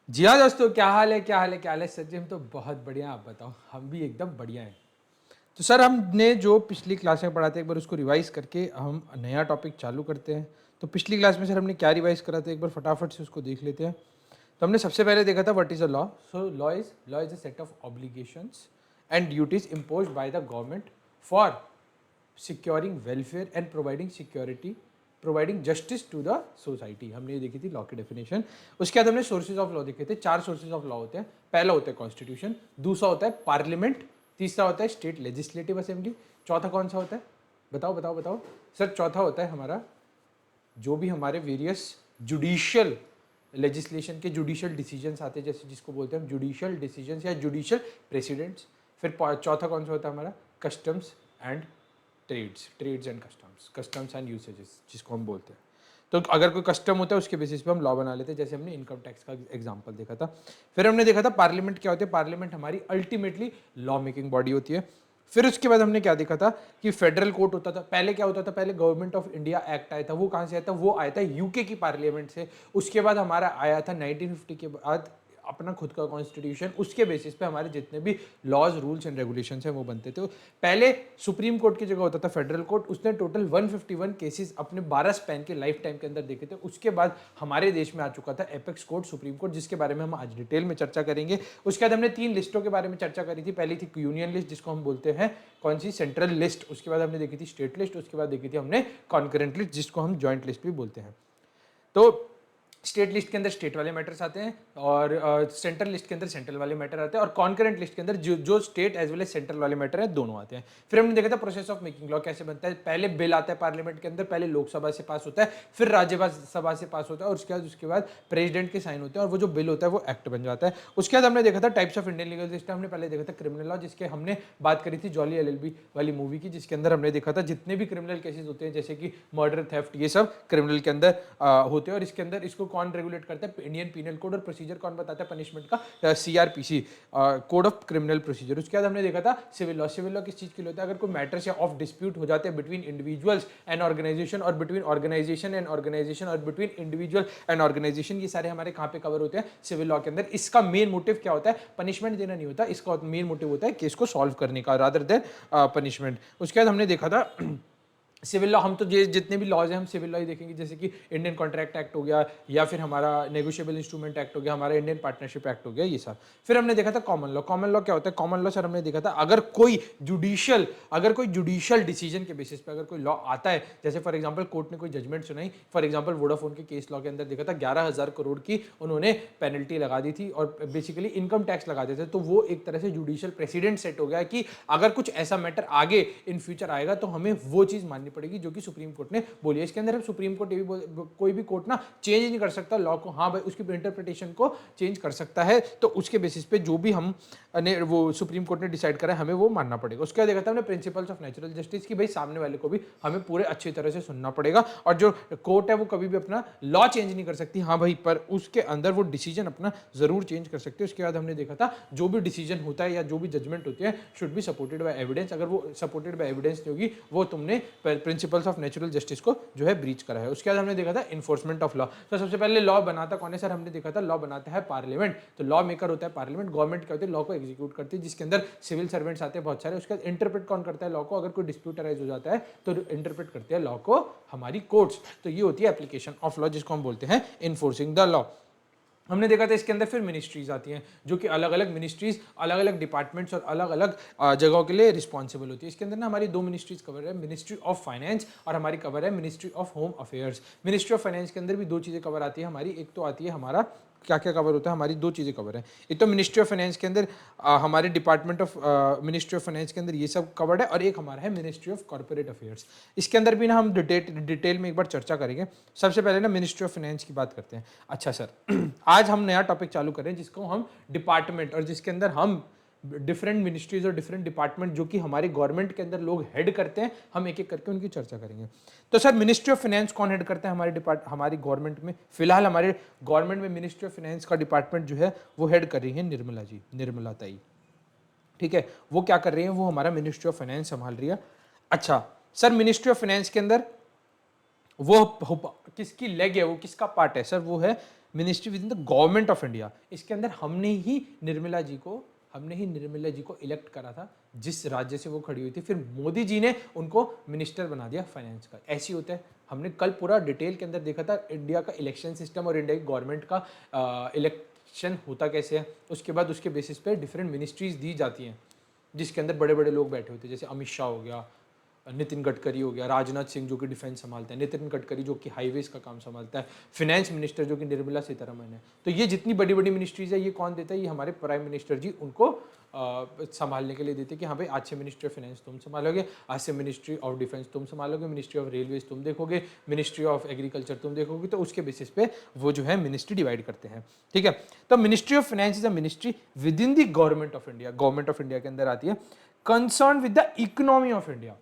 जी हाँ दोस्तों, क्या हाल है, क्या हाल है, क्या हाल है सर जी। हम तो बहुत बढ़िया, आप बताओ। हम भी एकदम बढ़िया हैं। तो सर, हमने जो पिछली क्लास में पढ़ा था एक बार उसको रिवाइज करके हम नया टॉपिक चालू करते हैं। तो पिछली क्लास में सर हमने क्या रिवाइज करा था, एक बार फटाफट से उसको देख लेते हैं। तो हमने सबसे पहले देखा था what is a law. So law is a set of obligations and duties imposed by the government for securing welfare and providing security, providing justice to the society. हमने ये देखी थी लॉ की डेफिनेशन। उसके बाद हमने सोर्सेज ऑफ लॉ देखे थे। 4 सोर्सेज ऑफ लॉ होते हैं। पहला होता है कॉन्स्टिट्यूशन, दूसरा होता है पार्लियामेंट, तीसरा होता है स्टेट लेजिस्लेटिव असेंबली, चौथा कौन सा होता है, बताओ बताओ बताओ सर। चौथा होता है हमारा जो भी हमारे वेरियस जुडिशियल लेजिस्लेशन के जुडिशियल डिसीजंस आते हैं, जैसे जिसको बोलते हैं हम जुडिशियल डिसीजंस या जुडिशियल प्रेसिडेंट्स। फिर चौथा कौन सा होता है हमारा, customs and trades and customs and usages जिसको हम बोलते हैं। तो अगर कोई कस्टम होता है उसके बेसिस पे हम लॉ बना लेते हैं, जैसे हमने इनकम टैक्स का एग्जांपल देखा था। फिर हमने देखा था पार्लियामेंट क्या होती है। पार्लियामेंट हमारी अल्टीमेटली लॉ मेकिंग बॉडी होती है। फिर उसके बाद हमने क्या देखा था कि फेडरल कोर्ट होता था। पहले क्या होता था, पहले गवर्नमेंट ऑफ इंडिया एक्ट आया था। वो कहाँ से आया था, वो आया था यूके की पार्लियामेंट से। उसके बाद हमारा आया था 1950 के बाद अपना खुद का कॉन्स्टिट्यूशन। उसके बेसिस पे हमारे जितने भी लॉज रूल्स एंड रेगुलेशंस हैं वो बनते थे। पहले सुप्रीम कोर्ट की जगह होता था फेडरल कोर्ट। उसने टोटल 151 केसेस अपने 12 स्पैन के लाइफ टाइम के अंदर देखे थे। उसके बाद हमारे देश में आ चुका था एपेक्स कोर्ट, सुप्रीम कोर्ट, जिसके बारे में हम आज डिटेल में चर्चा करेंगे। उसके बाद हमने 3 लिस्टों के बारे में चर्चा करी थी। पहली थी यूनियन लिस्ट, जिसको हम बोलते हैं कौन सी, सेंट्रल लिस्ट। उसके बाद हमने देखी थी स्टेट लिस्ट। उसके बाद देखी थी हमने कॉन्करेंट लिस्ट, जिसको हम ज्वाइंट लिस्ट भी बोलते हैं। तो स्टेट लिस्ट के अंदर स्टेट वाले मैटर्स आते हैं और सेंट्रल लिस्ट के अंदर सेंट्रल वाले मैटर आते हैं और कॉन्करेंट लिस्ट के अंदर जो state as well as central वाले मैटर हैं दोनों आते हैं। फिर हमने देखा था प्रोसेस ऑफ मेकिंग लॉ कैसे बनता है। पहले बिल आता है पार्लियामेंट के अंदर, पहले लोकसभा से पास होता है, फिर राज्यसभा से पास होता है और उसके बाद प्रेसिडेंट के साइन होते हैं और वो जो बिल होता है वो एक्ट बन जाता है। उसके बाद हमने देखा था types of Indian legal system. हमने पहले देखा था क्रिमिनल लॉ, जिसके हमने बात करी थी जॉली एलएलबी वाली मूवी की, जिसके अंदर हमने देखा था जितने भी क्रिमिनल केसेस होते हैं जैसे कि मर्डर, थेफ्ट, ये सब क्रिमिनल के अंदर होते हैं। और इसके अंदर इसको कौन रेगुलेट करता है, इंडियन पीनल कोड। और प्रोसीजर कौन बताता है पनिशमेंट का, CrPC, code of criminal procedure. उसके बाद हमने देखा था सिविल लॉ। सिविल लॉ किस चीज के लिए होता है, अगर कोई मैटर्स या ऑफ डिस्प्यूट हो जाते हैं बिटवीन इंडिविजुअल्स एंड ऑर्गेनाइजेशन और बिटवीन ऑर्गेनाइजेशन एंड ऑर्गेनाइजेशन और बिटवीन इंडिविजुअल एंड ऑर्गेनाइजेशन, ये सारे हमारे कहां पे कवर होते हैं, सिविल लॉ के अंदर। इसका मेन मोटिव क्या होता है, पनिशमेंट देना नहीं होता। इसका मेन मोटिव होता है केस को सॉल्व करने का रादर देन पनिशमेंट। उसके बाद हमने देखा था सिविल लॉ। हम तो ये जितने भी लॉज हैं हम सिविल लॉ ही देखेंगे, जैसे कि इंडियन कॉन्ट्रैक्ट एक्ट हो गया या फिर हमारा नेगोशिएबल इंस्ट्रूमेंट एक्ट हो गया, हमारा इंडियन पार्टनरशिप एक्ट हो गया, ये सब। फिर हमने देखा था कॉमन लॉ। कॉमन लॉ क्या होता है, कॉमन लॉ सर हमने देखा था अगर कोई जुडिशियल डिसीजन के बेसिस पे अगर कोई लॉ आता है, जैसे फॉर एग्जांपल कोर्ट ने कोई जजमेंट सुनाई, फॉर एग्जांपल वोडाफोन के केस लॉ के अंदर देखा था 11,000 करोड़ की उन्होंने पेनल्टी लगा दी थी और बेसिकली इनकम टैक्स लगा देते थे। तो वो एक तरह से जुडिशियल प्रेसिडेंट सेट हो गया कि अगर कुछ ऐसा मैटर आगे इन फ्यूचर आएगा तो हमें वो चीज माननी पड़ेगी जो कि सुप्रीम कोर्ट ने बोली है। इसके अंदर हम सुप्रीम कोर्ट ये भी कोई भी कोर्ट ना चेंज नहीं कर सकता लॉ को। हाँ भाई, उसकी इंटरप्रिटेशन को चेंज कर सकता है, तो उसके बेसिस पे जो भी हम ने वो सुप्रीम कोर्ट ने डिसाइड करा है हमें वो मानना पड़ेगा। उसके बाद देखा था हमने प्रिंसिपल्स ऑफ नेचुरल जस्टिस की, भाई सामने वाले को भी हमें पूरे अच्छी तरह से सुनना पड़ेगा और जो कोर्ट है वो कभी भी अपना लॉ चेंज नहीं कर सकती, हाँ भाई, पर उसके अंदर वो डिसीजन अपना जरूर चेंज कर सकती है। उसके बाद हमने देखा था जो भी डिसीजन होता है या जो भी जजमेंट होती है should be supported by evidence. अगर वो सपोर्टेड बाय एविडेंस नहीं होगी वो तुमने प्रिंसिपल्स ऑफ नेचुरल जस्टिस को जो है ब्रीच करा है। उसके बाद हमने देखा था इन्फोर्समेंट ऑफ लॉ। तो सबसे पहले लॉ बनाता कौन है सर, हमने देखा था लॉ बनाता है पार्लियामेंट। तो लॉ मेकर होता है पार्लियामेंट, गवर्नमेंट क्या होती है, लॉ को एग्जीक्यूट करती है, जिसके अंदर सिविल सर्वेंट्स आते हैं बहुत सारे। उसके बाद इंटरप्रेट कौन करता है लॉ को, अगर कोई डिस्प्यूट अराइज हो जाता है तो इंटरप्रेट करते हैं लॉ को हमारी कोर्ट्स। तो ये होती है एप्लीकेशन ऑफ लॉ, जिसको हम बोलते हैं इन्फोर्सिंग द लॉ। हमने देखा था इसके अंदर फिर मिनिस्ट्रीज आती हैं, जो कि अलग अलग मिनिस्ट्रीज, अलग अलग डिपार्टमेंट्स और अलग अलग जगहों के लिए रिस्पॉन्सिबल होती है। इसके अंदर ना हमारी 2 मिनिस्ट्रीज कवर है, मिनिस्ट्री ऑफ फाइनेंस और हमारी कवर है ministry of home affairs. Ministry of finance के अंदर भी 2 चीज़ें कवर आती है हमारी। एक तो आती है हमारा क्या क्या कवर होता है, हमारी 2 चीज़ें कवर है। एक तो मिनिस्ट्री ऑफ फाइनेंस के अंदर हमारे department of ministry of finance के अंदर ये सब कवर्ड है, और एक हमारा है मिनिस्ट्री ऑफ कॉर्पोरेट अफेयर्स। इसके अंदर भी ना हम डिटेल में एक बार चर्चा करेंगे। सबसे पहले ना मिनिस्ट्री ऑफ फाइनेंस की बात करते हैं। अच्छा सर, आज हम नया टॉपिक चालू करें जिसको हम डिपार्टमेंट, और जिसके अंदर हम डिफरेंट मिनिस्ट्रीज और डिफरेंट डिपार्टमेंट जो कि हमारे गवर्नमेंट के अंदर लोग हेड करते हैं, हम एक एक करके उनकी चर्चा करेंगे। तो सर मिनिस्ट्री ऑफ फाइनेंस कौन हेड करता है हमारी गवर्नमेंट में, फिलहाल हमारे गवर्नमेंट में मिनिस्ट्री ऑफ फाइनेंस का डिपार्टमेंट जो है वो हेड कर रही है निर्मला जी, निर्मला ताई। ठीक है, वो क्या कर रही है, वो हमारा मिनिस्ट्री ऑफ फाइनेंस संभाल रही है। अच्छा सर, मिनिस्ट्री ऑफ फाइनेंस के अंदर वो किसकी लेग है, वो किसका पार्ट है सर, वो है ministry with in the government of India. इसके अंदर हमने ही निर्मला जी को इलेक्ट करा था, जिस राज्य से वो खड़ी हुई थी, फिर मोदी जी ने उनको मिनिस्टर बना दिया फाइनेंस का। ऐसी होता है। हमने कल पूरा डिटेल के अंदर देखा था इंडिया का इलेक्शन सिस्टम और इंडिया की गवर्नमेंट का इलेक्शन होता कैसे है। उसके बाद उसके बेसिस पे डिफरेंट मिनिस्ट्रीज दी जाती हैं, जिसके अंदर बड़े बड़े लोग बैठे होते हैं, जैसे अमित शाह हो गया, नितिन गडकरी हो गया, राजनाथ सिंह जो कि डिफेंस संभालते हैं, नितिन गडकरी जो कि हाईवेज का काम संभालता है, फिनेंस मिनिस्टर जो कि निर्मला सीतारमण है। तो ये जितनी बड़ी बड़ी मिनिस्ट्रीज है ये कौन देता है? ये हमारे प्राइम मिनिस्टर जी उनको संभालने के लिए देते हैं कि हाँ भाई आज से मिनिस्ट्री ऑफ फाइनेंस तुम संभालोगे, आज से मिनिस्ट्री ऑफ डिफेंस तुम संभालोगे, मिनिस्ट्री ऑफ रेलवेज तुम देखोगे, मिनिस्ट्री ऑफ एग्रीकल्चर तुम देखोगे। तो उसके बेसिस पे वो जो है मिनिस्ट्री डिवाइड करते हैं। ठीक है, तो ministry of finance is a ministry with in the government of India, government of India के अंदर आती है, concern with the economy of India.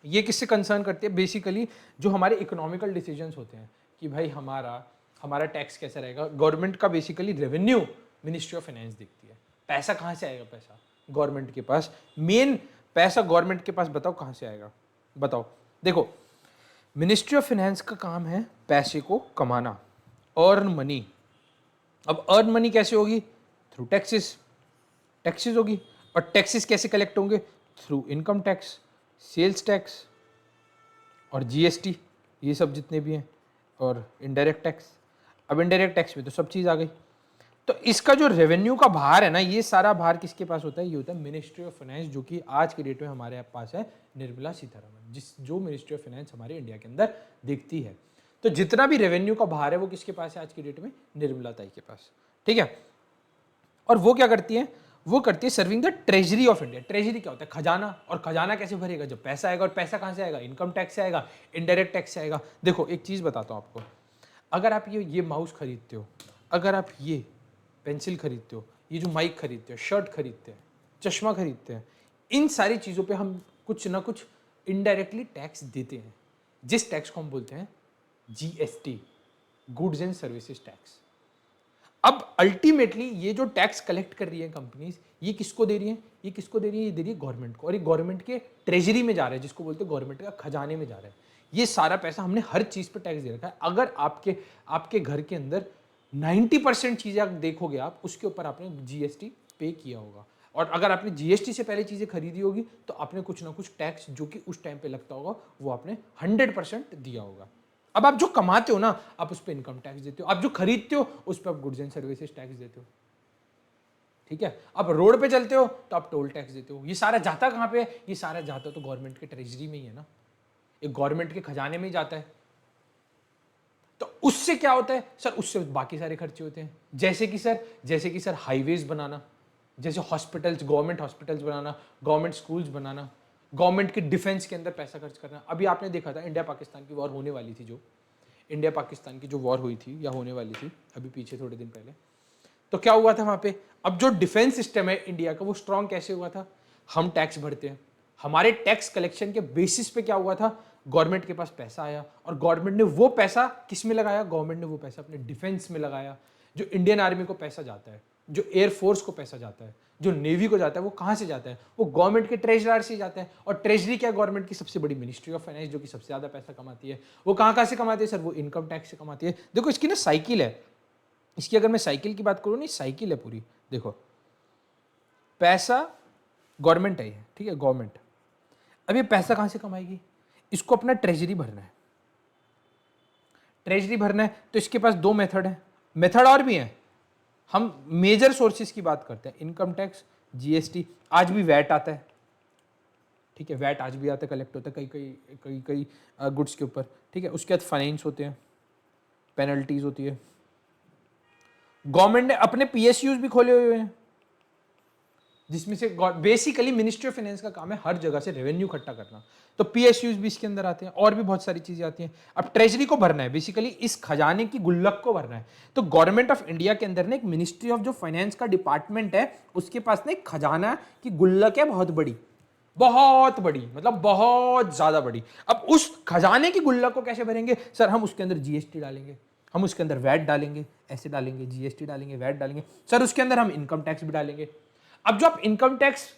ये किससे कंसर्न करती है? बेसिकली जो हमारे इकोनॉमिकल डिसीजंस होते हैं कि भाई हमारा टैक्स कैसा रहेगा। गवर्नमेंट का basically revenue ministry of finance देखती है। पैसा कहाँ से आएगा? पैसा गवर्नमेंट के पास, मेन पैसा गवर्नमेंट के पास, बताओ कहाँ से आएगा? बताओ। देखो, मिनिस्ट्री ऑफ फाइनेंस का काम है पैसे को कमाना, अर्न मनी। अब अर्न मनी कैसे होगी? थ्रू टैक्सेस होगी। और टैक्सेस कैसे कलेक्ट होंगे? Through income tax, sales tax और जीएसटी, ये सब जितने भी हैं, और इनडायरेक्ट टैक्स। अब इनडायरेक्ट टैक्स में तो सब चीज़ आ गई। तो इसका जो रेवेन्यू का भार है ना, ये सारा भार किसके पास होता है? ये होता है मिनिस्ट्री ऑफ फाइनेंस, जो कि आज के डेट में हमारे पास है निर्मला सीतारमण, जो मिनिस्ट्री ऑफ फाइनेंस हमारे इंडिया के अंदर देखती है। तो जितना भी रेवेन्यू का भार है वो किसके पास है आज की डेट में? निर्मला ताई के पास। ठीक है, और वो क्या करती है? वो करती है serving the treasury of India. Treasury क्या होता है? खजाना। और खजाना कैसे भरेगा? जब पैसा आएगा। और पैसा कहाँ से आएगा? इनकम टैक्स से आएगा, इनडायरेक्ट टैक्स से आएगा। देखो एक चीज़ बताता हूँ आपको, अगर आप ये माउस खरीदते हो, अगर आप ये पेंसिल खरीदते हो, ये जो माइक खरीदते हो, शर्ट खरीदते हैं, चश्मा खरीदते हैं, इन सारी चीज़ों पे हम कुछ ना कुछ इनडायरेक्टली टैक्स देते हैं, जिस टैक्स को हम बोलते हैं GST, goods and services tax. अब अल्टीमेटली ये जो टैक्स कलेक्ट कर रही है कंपनीज, ये किसको दे रही है? ये किसको दे रही है? ये दे रही है गवर्नमेंट को। और ये गवर्नमेंट के ट्रेजरी में जा रहा है, जिसको बोलते हैं गवर्नमेंट का खजाने में जा रहा है। ये सारा पैसा हमने हर चीज़ पे टैक्स दे रखा है। अगर आपके घर के अंदर 90% चीज़ें आप देखोगे, आप उसके ऊपर आपने जीएसटी पे किया होगा। और अगर आपने जीएसटी से पहले चीज़ें खरीदी होगी तो आपने कुछ ना कुछ टैक्स जो कि उस टाइम पे लगता होगा वो आपने 100% दिया होगा। अब आप जो कमाते हो ना, आप उस पर इनकम टैक्स देते हो। आप जो खरीदते हो उस पर आप गुड्स एंड सर्विसेज टैक्स देते हो। ठीक है, आप रोड पे चलते हो तो आप टोल टैक्स देते हो। ये सारा जाता कहाँ पे? ये सारा जाता तो गवर्नमेंट के ट्रेजरी में ही है ना, एक गवर्नमेंट के खजाने में ही जाता है। तो उससे क्या होता है सर? उससे बाकी सारे खर्चे होते हैं, जैसे कि सर हाईवेज बनाना, जैसे हॉस्पिटल्स, गवर्नमेंट हॉस्पिटल्स बनाना, गवर्नमेंट स्कूल्स बनाना, गवर्नमेंट के डिफेंस के अंदर पैसा खर्च करना। अभी आपने देखा था इंडिया पाकिस्तान की वॉर होने वाली थी, जो इंडिया पाकिस्तान की जो वॉर हुई थी या होने वाली थी अभी पीछे थोड़े दिन पहले, तो क्या हुआ था वहाँ पे? अब जो डिफेंस सिस्टम है इंडिया का वो स्ट्रांग कैसे हुआ था? हम टैक्स भरते हैं, हमारे टैक्स कलेक्शन के बेसिस पे क्या हुआ था? गवर्नमेंट के पास पैसा आया और गवर्नमेंट ने वो पैसा किस में लगाया? गवर्नमेंट ने वो पैसा अपने डिफेंस में लगाया। जो इंडियन आर्मी को पैसा जाता है, जो एयरफोर्स को पैसा जाता है, जो नेवी को जाता है, वो कहाँ से जाता है? वो गवर्नमेंट के ट्रेजरर से जाता है। और ट्रेजरी क्या? गवर्नमेंट की सबसे बड़ी मिनिस्ट्री ऑफ फाइनेंस, जो कि सबसे ज़्यादा पैसा कमाती है। वो कहाँ से कमाती है सर? वो इनकम टैक्स से कमाती है। देखो इसकी ना साइकिल है, इसकी अगर मैं साइकिल की बात करूँ, नहीं साइकिल है पूरी। देखो पैसा गवर्नमेंट है, ठीक है, गवर्नमेंट। अब ये पैसा कहाँ से कमाएगी? इसको अपना ट्रेजरी भरना है। ट्रेजरी भरना है तो इसके पास दो मेथड है, मेथड और भी हैं। हम मेजर सोर्सेज की बात करते हैं, इनकम टैक्स, जीएसटी, आज भी वैट आता है। ठीक है, वैट आज भी आता है, कलेक्ट होता है कई गुड्स के ऊपर। ठीक है, उसके बाद फाइनेंस होते हैं, पेनल्टीज होती है। गवर्नमेंट ने अपने पीएसयूज भी खोले हुए हैं, जिसमें से बेसिकली मिनिस्ट्री ऑफ फाइनेंस का काम है हर जगह से रेवेन्यू इकट्ठा करना। तो पीएसयूज भी इसके अंदर आते हैं, और भी बहुत सारी चीजें आती हैं। अब ट्रेजरी को भरना है, बेसिकली इस खजाने की गुल्लक को भरना है। तो गवर्नमेंट ऑफ इंडिया के अंदर ना एक मिनिस्ट्री ऑफ जो फाइनेंस का डिपार्टमेंट है, उसके पास ना एक खजाना की गुल्लक है, बहुत बड़ी, मतलब बहुत ज्यादा बड़ी। अब उस खजाने की गुल्लक को कैसे भरेंगे सर? हम उसके अंदर जीएसटी डालेंगे, हम उसके अंदर वैट डालेंगे, ऐसे डालेंगे, जीएसटी डालेंगे, वैट डालेंगे सर, उसके अंदर हम इनकम टैक्स भी डालेंगे। अब जो आप इनकम टैक्स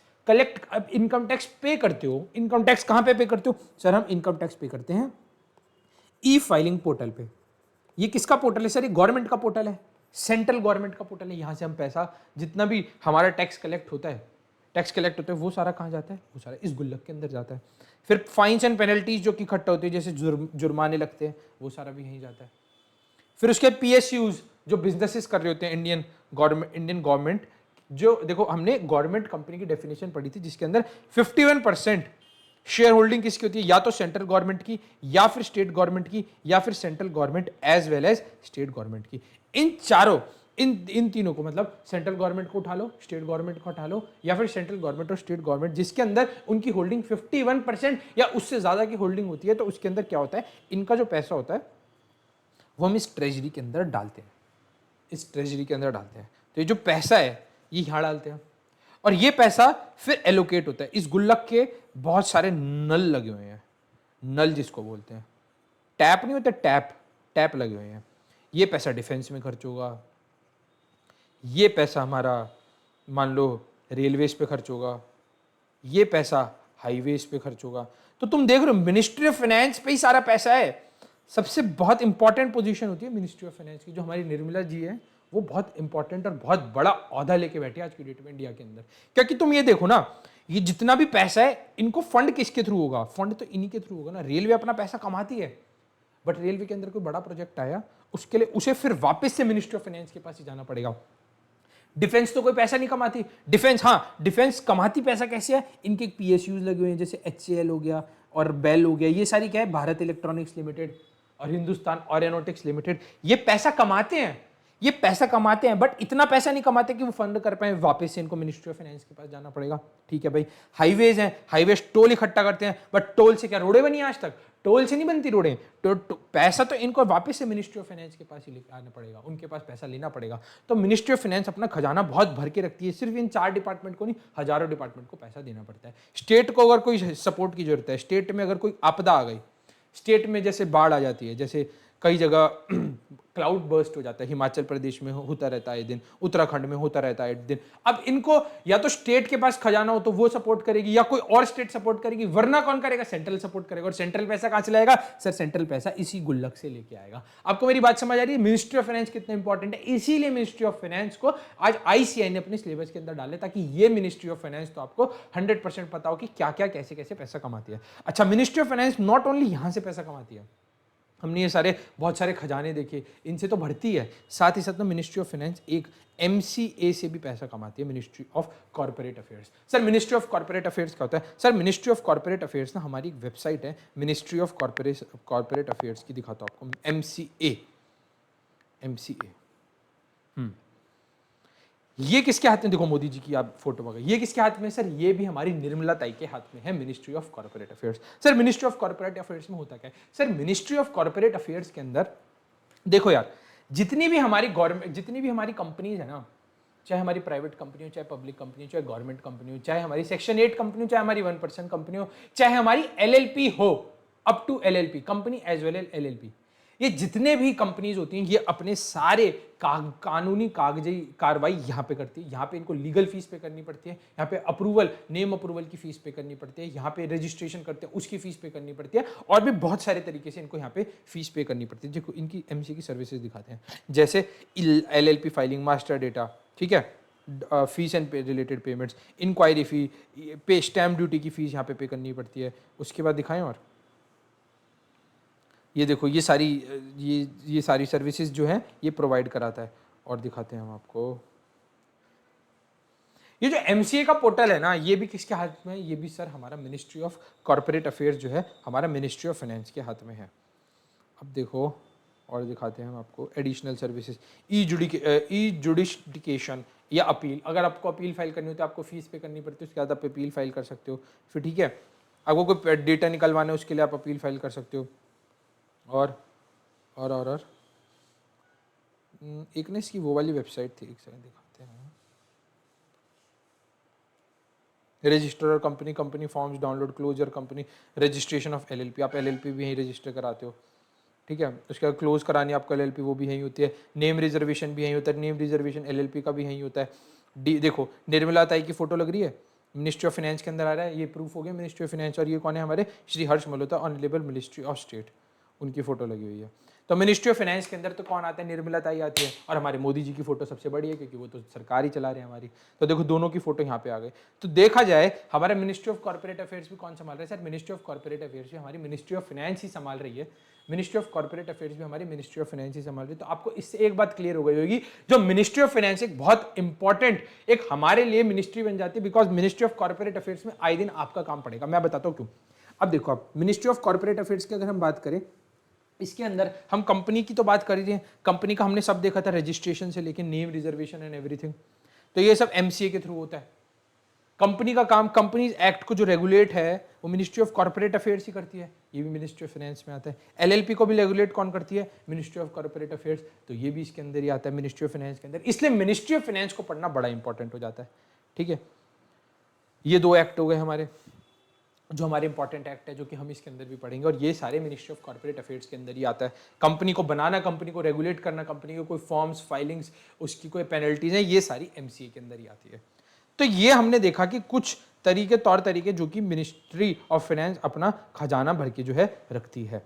पे करते हो, इनकम टैक्स कहां पे करते हो सर? हम इनकम टैक्स पे करते हैं ई फाइलिंग पोर्टल पे। ये किसका पोर्टल है सर? ये गवर्नमेंट का पोर्टल है, सेंट्रल गवर्नमेंट का पोर्टल है। यहाँ से हम पैसा, जितना भी हमारा टैक्स कलेक्ट होता है वो सारा कहाँ जाता है? वो सारा इस गुल्लक के अंदर जाता है। फिर फाइन्स एंड पेनल्टीज जो कि इकट्ठा होती है, जैसे जुर्माने लगते हैं, वो सारा भी यहीं जाता है। फिर उसके PSUs जो बिजनेसेस कर रहे होते हैं, इंडियन गवर्नमेंट, जो देखो हमने गवर्नमेंट कंपनी की डेफिनेशन पढ़ी थी, जिसके अंदर 51% शेयर होल्डिंग किसकी होती है? या तो सेंट्रल गवर्नमेंट की, या फिर स्टेट गवर्नमेंट की, या फिर central government as well as state government की। इन चारों, इन तीनों को, मतलब सेंट्रल गवर्नमेंट को उठा लो, स्टेट गवर्नमेंट को उठा लो, या फिर सेंट्रल गवर्नमेंट और स्टेट गवर्नमेंट जिसके अंदर उनकी होल्डिंग 51% या उससे ज्यादा की होल्डिंग होती है, तो उसके अंदर क्या होता है? इनका जो पैसा होता है वो हम इस ट्रेजरी के अंदर डालते हैं, इस ट्रेजरी के अंदर डालते हैं। तो ये जो पैसा है ये यहाँ डालते हैं, और ये पैसा फिर एलोकेट होता है। इस गुल्लक के बहुत सारे नल लगे हुए हैं, नल जिसको बोलते हैं, टैप नहीं होते, टैप लगे हुए हैं। ये पैसा डिफेंस में खर्च होगा, ये पैसा हमारा मान लो रेलवेज पे खर्च होगा, ये पैसा हाईवेज पे खर्च होगा। तो तुम देख रहे हो मिनिस्ट्री ऑफ फाइनेंस पे ही सारा पैसा है। सबसे बहुत इंपॉर्टेंट पोजीशन होती है मिनिस्ट्री ऑफ फाइनेंस की। जो हमारी निर्मला जी है वो बहुत इंपॉर्टेंट और बहुत बड़ा औहदा लेके बैठे आज की डेट में इंडिया के अंदर। क्योंकि तुम ये देखो ना, ये जितना भी पैसा है इनको फंड किसके थ्रू होगा? फंड तो इन्हीं के थ्रू होगा ना। रेलवे अपना पैसा कमाती है, बट रेलवे के अंदर कोई बड़ा प्रोजेक्ट आया, उसके लिए उसे फिर वापस से मिनिस्ट्री ऑफ फाइनेंस के पास ही जाना पड़ेगा। डिफेंस तो कोई पैसा नहीं कमाती। डिफेंस कमाती पैसा कैसे है? इनके PSUs लगे हुए हैं, जैसे HCL हो गया और बेल हो गया। ये सारी क्या है? भारत इलेक्ट्रॉनिक्स लिमिटेड और हिंदुस्तान एरोनॉटिक्स लिमिटेड। ये पैसा कमाते हैं, बट इतना पैसा नहीं कमाते कि वो फंड कर पाए। वापस से इनको मिनिस्ट्री ऑफ फाइनेंस के पास जाना पड़ेगा। ठीक है भाई। हाईवेज हैं, हाईवेज टोल इकट्ठा करते हैं, बट टोल से क्या रोडें बनी? आज तक टोल से नहीं बनती रोडें। तो पैसा तो इनको वापस से मिनिस्ट्री ऑफ फाइनेंस के पास ही लेकर आना पड़ेगा, उनके पास पैसा लेना पड़ेगा। तो मिनिस्ट्री ऑफ फाइनेंस अपना खजाना बहुत भर के रखती है। सिर्फ इन 4 डिपार्टमेंट को नहीं, हजारों डिपार्टमेंट को पैसा देना पड़ता है। स्टेट को अगर कोई सपोर्ट की जरूरत है, स्टेट में अगर कोई आपदा आ गई, स्टेट में जैसे बाढ़ आ जाती है, जैसे कई जगह क्लाउड बर्स्ट हो जाता है, हिमाचल प्रदेश में होता रहता है दिन, उत्तराखंड में होता रहता है दिन। अब इनको या तो स्टेट के पास खजाना हो तो वो सपोर्ट करेगी, या कोई और स्टेट सपोर्ट करेगी, वरना कौन करेगा? सेंट्रल सपोर्ट करेगा। और सेंट्रल पैसा कहां से लाएगा सर? सेंट्रल पैसा इसी गुल्लक से लेके आएगा। आपको मेरी बात समझ आ रही है? मिनिस्ट्री ऑफ फाइनेंस कितना इंपॉर्टेंट है। इसीलिए मिनिस्ट्री ऑफ फाइनेंस को आज ICAI ने अपने सिलेबस के अंदर डाले, ताकि ये मिनिस्ट्री ऑफ फाइनेंस तो आपको 100% पता हो कि क्या क्या कैसे कैसे पैसा कमाती है। अच्छा, ministry of finance not only यहां से पैसा कमाती है, हमने ये बहुत सारे खजाने देखे, इनसे तो भरती है, साथ ही साथ में मिनिस्ट्री ऑफ फाइनेंस एक MCA से भी पैसा कमाती है, ministry of corporate affairs. Sir ministry of corporate affairs क्या होता है? Sir ministry of corporate affairs ना हमारी एक वेबसाइट है, मिनिस्ट्री ऑफ कॉर्पोरेट अफेयर्स की, दिखाता हूँ आपको। MCA। ये किसके हाथ में? देखो मोदी जी की आप फोटो वगैरह, ये किसके हाथ में? सर ये भी हमारी निर्मला ताई के हाथ में है, ministry of corporate affairs. Sir ministry of corporate affairs में होता क्या है? Sir ministry of corporate affairs के अंदर देखो यार, जितनी भी हमारी कंपनीज है ना, चाहे हमारी प्राइवेट कंपनी हो, चाहे पब्लिक कंपनी हो, चाहे गवर्नमेंट कंपनी हो, चाहे हमारी सेक्शन 8 कंपनी हो, चाहे हमारी 1% कंपनी हो, चाहे हमारी LLP हो, up to LLP company as well as LLP, ये जितने भी कंपनीज होती हैं ये अपने सारे कानूनी कागजी कार्रवाई यहाँ पे करती है। यहाँ पे इनको लीगल फीस पे करनी पड़ती है, यहाँ पे नेम अप्रूवल की फीस पे करनी पड़ती है, यहाँ पे रजिस्ट्रेशन करते हैं उसकी फीस पे करनी पड़ती है, और भी बहुत सारे तरीके से इनको यहाँ पे फीस पे करनी पड़ती है। देखो इनकी MC की सर्विसेज दिखाते हैं, जैसे LLP फाइलिंग, मास्टर डेटा, ठीक है, fees and related payments, inquiry fee, pay stamp duty की फीस यहाँ पे करनी पड़ती है। उसके बाद दिखाएं, और ये देखो ये सारी सर्विसेज जो हैं ये प्रोवाइड कराता है। और दिखाते हैं हम आपको, ये जो MCA का पोर्टल है ना, ये भी किसके हाथ में है? ये भी सर हमारा मिनिस्ट्री ऑफ कॉर्पोरेट अफेयर्स जो है हमारा मिनिस्ट्री ऑफ फाइनेंस के हाथ में है। अब देखो और दिखाते हैं हम आपको एडिशनल सर्विसेज, ई जुडिशिकेशन या अपील। अगर आपको अपील फाइल करनी हो तो आपको फीस पे करनी पड़ती है, उसके बाद आप अपील फाइल कर सकते हो। फिर ठीक है, आपको कोई डेटा निकलवाना है उसके लिए आप अपील फाइल कर सकते हो। और एक ना इसकी वो वाली वेबसाइट थी, एक सेकंड दिखाते हैं, रजिस्टर और company forms download, closure company, registration of LLP, आप LLP भी यहीं रजिस्टर कराते हो, ठीक है। उसके बाद क्लोज करानी आपको LLP, वो भी यहीं होती है। नेम रिजर्वेशन भी यहीं होता है, नेम रिजर्वेशन LLP का भी यहीं होता है। देखो निर्मला ताई की फोटो लग रही है, मिनिस्ट्री ऑफ फाइनेंस के अंदर आ रहा है, ये प्रूफ हो गया मिनिस्ट्री ऑफ फाइनेंस। और ये कौन है? हमारे Shri Harsh Malhotra, honourable ministry of state, उनकी फोटो लगी हुई है। तो मिनिस्ट्री ऑफ फाइनेंस के अंदर तो कौन आता है, निर्मला ताई आती है, और हमारे मोदी जी की फोटो सबसे बड़ी है क्योंकि वो तो सरकार ही चला रहे हैं हमारी। तो देखो दोनों की फोटो यहाँ पे आ गई। तो देखा जाए हमारा मिनिस्ट्री ऑफ कॉर्पोरेट अफेयर्स भी कौन संभाल रहा है sir, ministry of corporate affairs भी हमारी मिनिस्ट्री ऑफ फाइनेंस ही संभाल रही है। मिनिस्ट्री ऑफ कॉर्पोरेट अफेयर्स भी हमारी मिनिस्ट्री ऑफ फाइनेंस ही संभाल रही है। तो आपको इससे एक बात क्लियर हो गई होगी, जो मिनिस्ट्री ऑफ फाइनेंस एक बहुत इंपॉर्टेंट एक हमारे लिए मिनिस्ट्री बन जाती है, because ministry of corporate affairs में आए दिन आपका काम पड़ेगा। मैं बताता हूँ क्यों। अब देखो, आप मिनिस्ट्री ऑफ कॉर्पोरेट अफेयर्स की अगर हम बात करें, इसके अंदर हम कंपनी की तो बात कर ही रहे हैं। कंपनी का हमने सब देखा था, रजिस्ट्रेशन से लेकर नेम, रिजर्वेशन एंड एवरीथिंग। तो ये सब एमसीए के थ्रू होता है। कंपनी का काम, कंपनीज एक्ट को जो रेगुलेट है वो मिनिस्ट्री ऑफ कॉर्पोरेट अफेयर्स ही करती है, ये भी मिनिस्ट्री ऑफ फाइनेंस में आता है। एलएलपी को भी रेगुलेट कौन करती है, मिनिस्ट्री ऑफ कॉर्पोरेट अफेयर्स, तो ये भी इसके अंदर ही आता है, मिनिस्ट्री ऑफ फाइनेंस के अंदर। इसलिए मिनिस्ट्री ऑफ फाइनेंस को पढ़ना बड़ा इंपॉर्टेंट हो जाता है। ठीक है, ये दो एक्ट हो गए हमारे जो हमारे इंपॉर्टेंट एक्ट है, जो कि हम इसके अंदर भी पढ़ेंगे, और ये सारे मिनिस्ट्री ऑफ कॉर्पोरेट अफेयर्स के अंदर ही आता है। कंपनी को बनाना, कंपनी को रेगुलेट करना, कंपनी के कोई फॉर्म्स, फाइलिंग्स, उसकी कोई पेनल्टीज है, ये सारी एमसीए के अंदर ही आती है। तो ये हमने देखा कि कुछ तरीके, तौर तरीके जो कि मिनिस्ट्री ऑफ फाइनेंस अपना खजाना भर के जो है रखती है।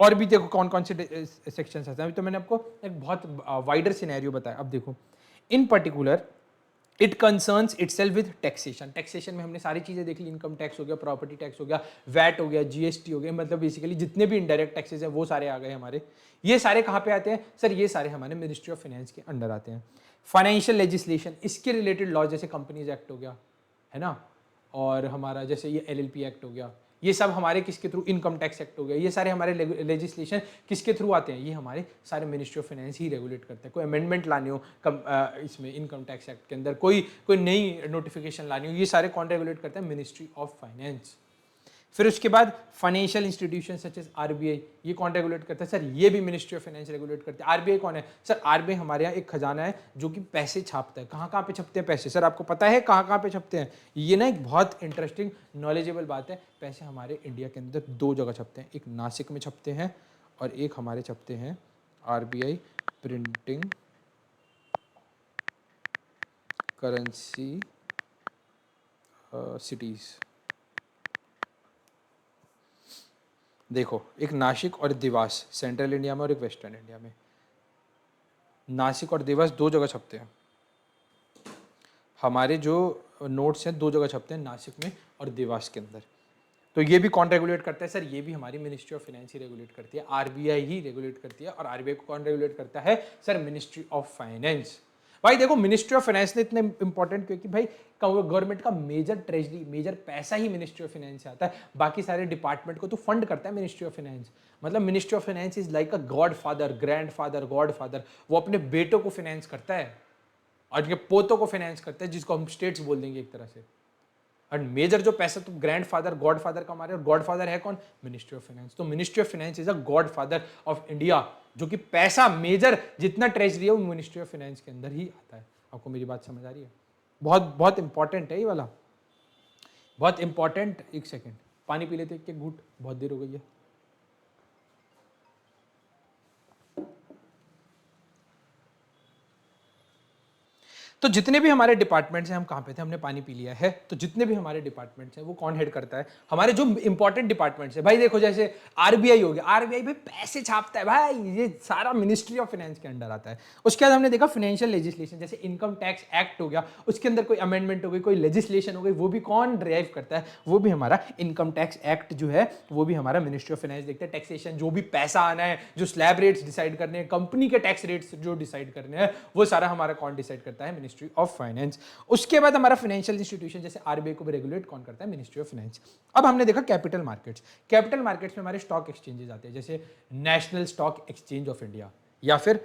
और भी देखो कौन कौन से सेक्शंस आते हैं। अभी तो मैंने आपको एक बहुत वाइडर सिनेरियो बताया। अब देखो, इन particular it concerns itself with taxation. Taxation में हमने सारी चीजें देख ली, इनकम टैक्स हो गया, प्रॉपर्टी टैक्स हो गया, वैट हो गया, जीएसटी हो गया, मतलब बेसिकली जितने भी इनडायरेक्ट टैक्सेस हैं वो सारे आ गए हमारे। ये सारे कहाँ पे आते हैं सर, ये सारे हमारे मिनिस्ट्री ऑफ फाइनेंस के अंडर आते हैं। फाइनेंशियल लेजिस्लेशन, इसके रिलेटेड लॉ जैसे कंपनीज एक्ट हो गया, है ना, और हमारा जैसे ये एलएलपी एक्ट हो गया, ये सब हमारे किसके थ्रू, इनकम टैक्स एक्ट हो गया, ये सारे हमारे लेजिस्लेशन किसके थ्रू आते हैं, ये हमारे सारे ministry of finance he regulate करते हैं। कोई अमेंडमेंट लानी हो इसमें इनकम टैक्स एक्ट के अंदर, कोई नई नोटिफिकेशन लानी हो, ये सारे कौन रेगुलेट करते हैं, मिनिस्ट्री ऑफ फाइनेंस। फिर उसके बाद financial institution such as RBI, ये कौन रेगुलेट करता है सर, ये भी मिनिस्ट्री ऑफ फाइनेंस रेगुलेट करते हैं। आरबीआई कौन है सर, आरबीआई हमारे यहाँ एक खजाना है जो कि पैसे छापता है। कहाँ कहाँ पे छपते हैं पैसे सर, आपको पता है कहाँ कहाँ पे छपते हैं? ये ना एक बहुत इंटरेस्टिंग नॉलेजेबल बात है। पैसे हमारे इंडिया के अंदर दो जगह छपते हैं, एक नासिक में छपते हैं और एक हमारे छपते हैं आरबीआई प्रिंटिंग करेंसी सिटीज़। देखो, एक नासिक और देवास सेंट्रल इंडिया में और एक वेस्टर्न इंडिया में। नासिक और देवास दो जगह छपते हैं। हमारे जो नोट्स हैं दो जगह छपते हैं, नासिक में और देवास के अंदर। तो ये भी कौन रेगुलेट करता है सर, ये भी हमारी ministry of finance he regulate करती है, आरबीआई ही रेगुलेट करती है। और आरबीआई को कौन रेगुलेट करता है सर, मिनिस्ट्री ऑफ फाइनेंस। भाई देखो, मिनिस्ट्री ऑफ फाइनेंस ने इतने इंपॉर्टेंट क्योंकि भाई गवर्नमेंट का मेजर ट्रेजरी, मेजर पैसा ही मिनिस्ट्री ऑफ फाइनेंस से आता है। बाकी सारे डिपार्टमेंट को तो फंड करता है मिनिस्ट्री ऑफ फाइनेंस। मतलब ministry of finance is like a God father, grand father, God father. वो अपने बेटों को फाइनेंस करता है और उनके पोतों को फाइनेंस करता है, जिसको हम स्टेट्स बोल देंगे एक तरह से। और मेजर जो पैसा तो ग्रैंड फादर, गॉड फादर का हमारे, और गॉड फादर है कौन, मिनिस्ट्री ऑफ फाइनेंस। तो ministry of finance is a God father of India, जो कि पैसा मेजर जितना ट्रेजरी है वो मिनिस्ट्री ऑफ फाइनेंस के अंदर ही आता है। आपको मेरी बात समझ आ रही है? बहुत बहुत इंपॉर्टेंट है ये वाला, बहुत इंपॉर्टेंट। एक सेकेंड पानी पी लेते एक घूंट, बहुत देर हो गई है। तो जितने भी हमारे डिपार्टमेंट्स हैं, हम कहाँ पे थे, हमने पानी पी लिया है। तो जितने भी हमारे डिपार्टमेंट्स हैं वो कौन हेड करता है, हमारे जो इंपॉर्टेंट डिपार्टमेंट्स है। भाई देखो, जैसे आरबीआई हो गया, आरबीआई भाई पैसे छापता है, भाई ये सारा मिनिस्ट्री ऑफ फाइनेंस के अंडर आता है। उसके बाद हमने देखा फाइनेंशियल लेजिस्लेशन, जैसे इनकम टैक्स एक्ट हो गया, उसके अंदर कोई अमेंडमेंट हो गई, कोई लेजिस्लेशन हो गई, वो भी कौन ड्राइव करता है, वो भी हमारा इनकम टैक्स एक्ट जो है वो भी हमारा मिनिस्ट्री ऑफ फाइनेंस देखता है। टैक्सेशन, जो भी पैसा आना है, जो स्लैब रेट्स डिसाइड करने हैं, कंपनी के टैक्स रेट्स जो डिसाइड करने हैं, वो सारा हमारा कौन डिसाइड करता है, मिनिस्ट्री ऑफ फाइनेंस। उसके बाद हमारा फाइनेंशियल इंस्टीट्यूशन जैसे आरबीआई को भी रेगुलेट कौन करता है, मिनिस्ट्री ऑफ फाइनेंस। अब हमने देखा कैपिटल मार्केट्स। कैपिटल मार्केट्स में हमारे स्टॉक एक्सचेंजेस आते हैं, जैसे national stock exchange of India या फिर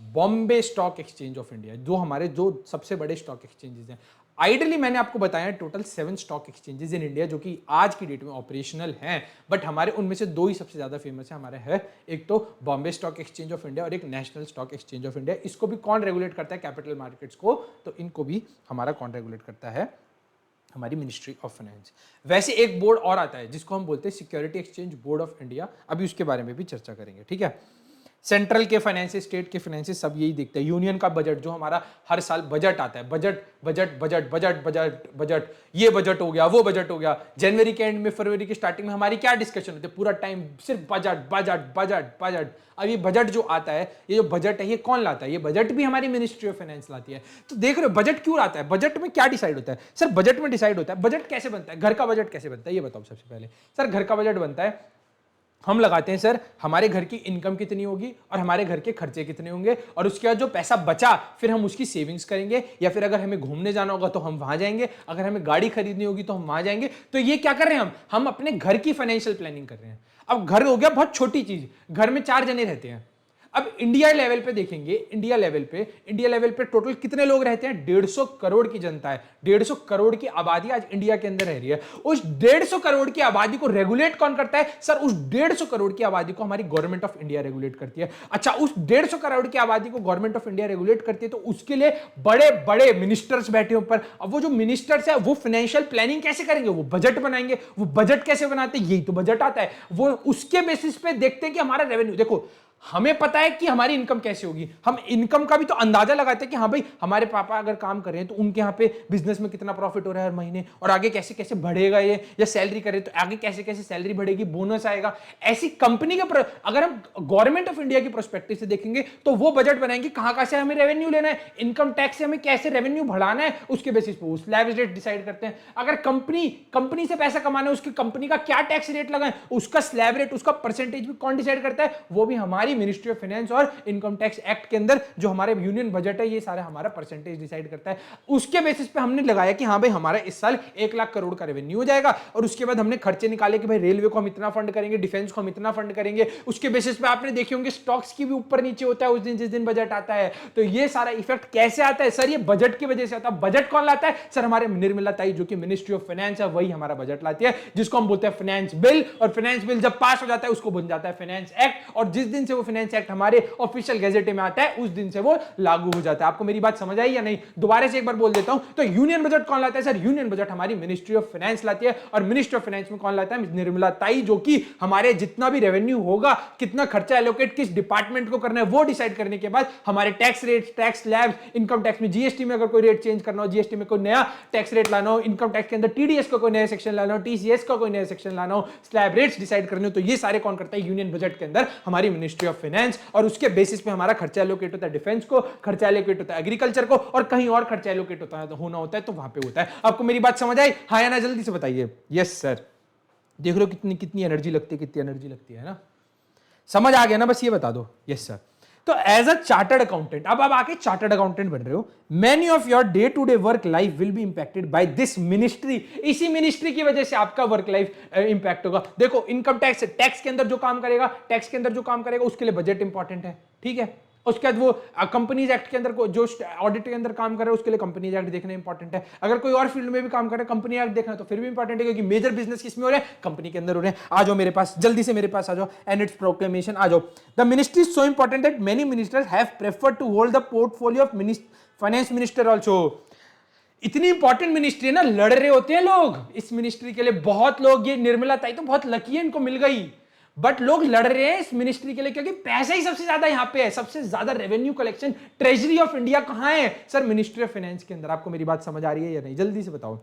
Bombay stock exchange of India, जो हमारे जो सबसे बड़े स्टॉक एक्सचेंजेस हैं। आइडियली मैंने आपको बताया total 7 stock exchanges in India जो कि आज की डेट में ऑपरेशनल हैं, बट हमारे उनमें से दो ही सबसे ज्यादा फेमस है हमारे है, एक तो Bombay stock exchange of India और एक national stock exchange of India. इसको भी कौन रेगुलेट करता है, कैपिटल मार्केट्स को, तो इनको भी हमारा कौन रेगुलेट करता है, हमारी मिनिस्ट्री ऑफ फाइनेंस। वैसे एक बोर्ड और आता है जिसको हम बोलते हैं security exchange board of India, अभी उसके बारे में भी चर्चा करेंगे, ठीक है। सेंट्रल के फाइनेंसेस, स्टेट के फाइनेंसेस सब यही देखते हैं। यूनियन का बजट जो हमारा हर साल बजट आता है, budget budget budget budget budget budget, ये बजट हो गया, वो बजट हो गया। जनवरी के एंड में, फरवरी की स्टार्टिंग में हमारी क्या डिस्कशन होती है, पूरा टाइम सिर्फ बजट बजट बजट बजट। अब ये बजट जो आता है, ये जो बजट है, ये कौन लाता है? ये बजट भी हमारी मिनिस्ट्री ऑफ फाइनेंस लाती है। तो देख रहे हो बजट क्यों आता है? बजट में क्या डिसाइड होता है? सर बजट में डिसाइड होता है, बजट कैसे बनता है? घर का बजट कैसे बनता है ये बताओ सबसे पहले। सर घर का बजट बनता है, हम लगाते हैं सर हमारे घर की इनकम कितनी होगी और हमारे घर के खर्चे कितने होंगे, और उसके बाद जो पैसा बचा फिर हम उसकी सेविंग्स करेंगे, या फिर अगर हमें घूमने जाना होगा तो हम वहां जाएंगे, अगर हमें गाड़ी खरीदनी होगी तो हम वहां जाएंगे। तो ये क्या कर रहे हैं हम अपने घर की फाइनेंशियल प्लानिंग कर रहे हैं। अब घर हो गया बहुत छोटी चीज, घर में 4 जने रहते हैं। अब इंडिया लेवल पे देखेंगे, इंडिया लेवल पे टोटल कितने लोग रहते हैं? 150 करोड़ की जनता है। 150 करोड़ की आबादी आज इंडिया के अंदर रह रही है। उस 150 करोड़ की आबादी को रेगुलेट कौन करता है? सर उस 150 करोड़ की आबादी को हमारी गवर्नमेंट ऑफ इंडिया रेगुलेट करती है। अच्छा, उस 150 करोड़ की आबादी को गवर्नमेंट ऑफ इंडिया रेगुलेट करती है, तो उसके लिए बड़े बड़े मिनिस्टर्स बैठे ऊपर। अब वो जो मिनिस्टर्स है वो फाइनेंशियल प्लानिंग कैसे करेंगे? वो बजट बनाएंगे। वो बजट कैसे बनाते हैं? यही तो बजट आता है। वो उसके बेसिस पे देखते हैं कि हमारा रेवेन्यू, देखो हमें पता है कि हमारी इनकम कैसे होगी, हम इनकम का भी तो अंदाजा लगाते हैं कि हाँ भाई हमारे पापा अगर काम कर रहे हैं तो उनके यहाँ पे बिजनेस में कितना प्रॉफिट हो रहा है हर महीने, और आगे कैसे कैसे बढ़ेगा ये, या सैलरी करे तो आगे कैसे कैसे सैलरी बढ़ेगी, बोनस आएगा। ऐसी कंपनी के अगर हम गवर्नमेंट ऑफ इंडिया की प्रोस्पेक्टिव से देखेंगे तो वो बजट बनाएंगे कहां कहां से हमें रेवेन्यू लेना है, इनकम टैक्स से हमें कैसे रेवेन्यू बढ़ाना है, उसके बेसिस पे स्लैब रेट डिसाइड करते हैं। अगर कंपनी से पैसा कमाना है, उसकी कंपनी का क्या टैक्स रेट लगाएं, उसका स्लैब रेट, उसका परसेंटेज भी कौन डिसाइड करता है? वो भी हमारी मिनिस्ट्री ऑफ फाइनेंस और इनकम टैक्स एक्ट के अंदर जो हमारे यूनियन बजट है ये सारा हमारा परसेंटेज डिसाइड करता है। उसके बेसिस पे हमने लगाया कि हाँ भाई हमारा इस साल 1 लाख करोड़ का रेवेन्यू हो जाएगा, और उसके बाद हमने खर्चे निकाले कि भाई रेलवे को हम इतना फंड करेंगे, डिफेंस को हम इतना फंड करेंगे। उसके बेसिस पे आपने देखे होंगे स्टॉक्स की भी ऊपर नीचे होता है उस दिन जिस दिन बजट आता है। तो ये सारा इफेक्ट कैसे आता है? सर ये बजट की वजह से आता है। बजट कौन लाता है? सर हमारे निर्मला ताई जो कि मिनिस्ट्री ऑफ फाइनेंस है वही हमारा बजट लाती है, जिसको हम बोलते हैं फाइनेंस बिल। और फाइनेंस बिल जब पास हो जाता है उसको बन जाता है फाइनेंस एक्ट, और जिस दिन से वो फाइनेंस एक्ट हमारे ऑफिशियल गैजेट में आता है उस दिन से वो लागू हो जाता है। आपको मेरी बात समझ आई या नहीं? दोबारा से एक बार बोल देता हूं। तो यूनियन बजट कौन लाता है? सर यूनियन बजट हमारी मिनिस्ट्री ऑफ फाइनेंस लाती है, और मिनिस्ट्री ऑफ फाइनेंस में कौन लाता है? निर्मला ताई, जो कि हमारे जितना भी रेवेन्यू होगा, कितना खर्चा एलोकेट किस डिपार्टमेंट को करना है वो डिसाइड करने के बाद हमारे tax rate, tax slab, income tax में जीएसटी में अगर कोई रेट चेंज करना हो, जीएसटी में कोई नया टैक्स रेट लाना हो, इनकम टैक्स के अंदर टीडीएस का कोई नया सेक्शन लाना हो, टीसीएस का कोई नया सेक्शन लाना हो, स्लैब रेट्स डिसाइड करने हो, तो ये सारे कौन करता है? यूनियन बजट के अंदर हमारी मिनिस्ट्री ऑफ फाइनेंस। और उसके बेसिस पे हमारा खर्चा एलोकेट होता है डिफेंस को, खर्चा एलोकेट होता है एग्रीकल्चर को, और कहीं और खर्चा एलोकेट होता है होना होता है तो वहां पे होता है। आपको मेरी बात समझ आई? हाँ या ना? जल्दी से बताइए। Yes sir. देख लो कितनी कितनी एनर्जी लगती है, कितनी एनर्जी लगती है ना? समझ आ गया ना? बस ये बता दो। Yes sir. तो एज अ चार्टर्ड अकाउंटेंट, अब आके चार्टर्ड अकाउंटेंट बन रहे हो, many of your day to day work life will be impacted by this ministry. इसी मिनिस्ट्री की वजह से आपका वर्क लाइफ इंपैक्ट होगा। देखो इनकम टैक्स, टैक्स के अंदर जो काम करेगा, टैक्स के अंदर जो काम करेगा उसके लिए बजट इंपॉर्टेंट है, ठीक है। उसके बाद वो कंपनीज एक्ट के अंदर जो ऑडिट के अंदर काम कर रहा है उसके लिए कंपनीज एक्ट देखना इंपॉर्टेंट है। अगर कोई और फील्ड में भी काम कर रहा है कंपनी एक्ट देखना तो फिर भी इंपॉर्टेंट है, क्योंकि मेजर बिजनेस किसमें हो रहे हैं? कंपनी के अंदर हो रहे हैं। आ जाओ मेरे पास, जल्दी से मेरे पास आ जाओ, एंड इट्स प्रोक्लेमेशन आ जाओ। The ministry is so important that many ministers have preferred to hold the portfolio of finance minister also. इतनी इंपॉर्टेंट मिनिस्ट्री है ना, लड़ रहे होते हैं लोग इस मिनिस्ट्री के लिए, बहुत लोग। ये निर्मला ताई तो बहुत लकी है, इनको मिल गई, बट लोग लड़ रहे हैं इस मिनिस्ट्री के लिए क्योंकि पैसा ही सबसे ज्यादा यहां पे है। सबसे ज्यादा revenue collection treasury of India कहां है? सर मिनिस्ट्री ऑफ फाइनेंस के अंदर। आपको मेरी बात समझ आ रही है या नहीं? जल्दी से बताओ।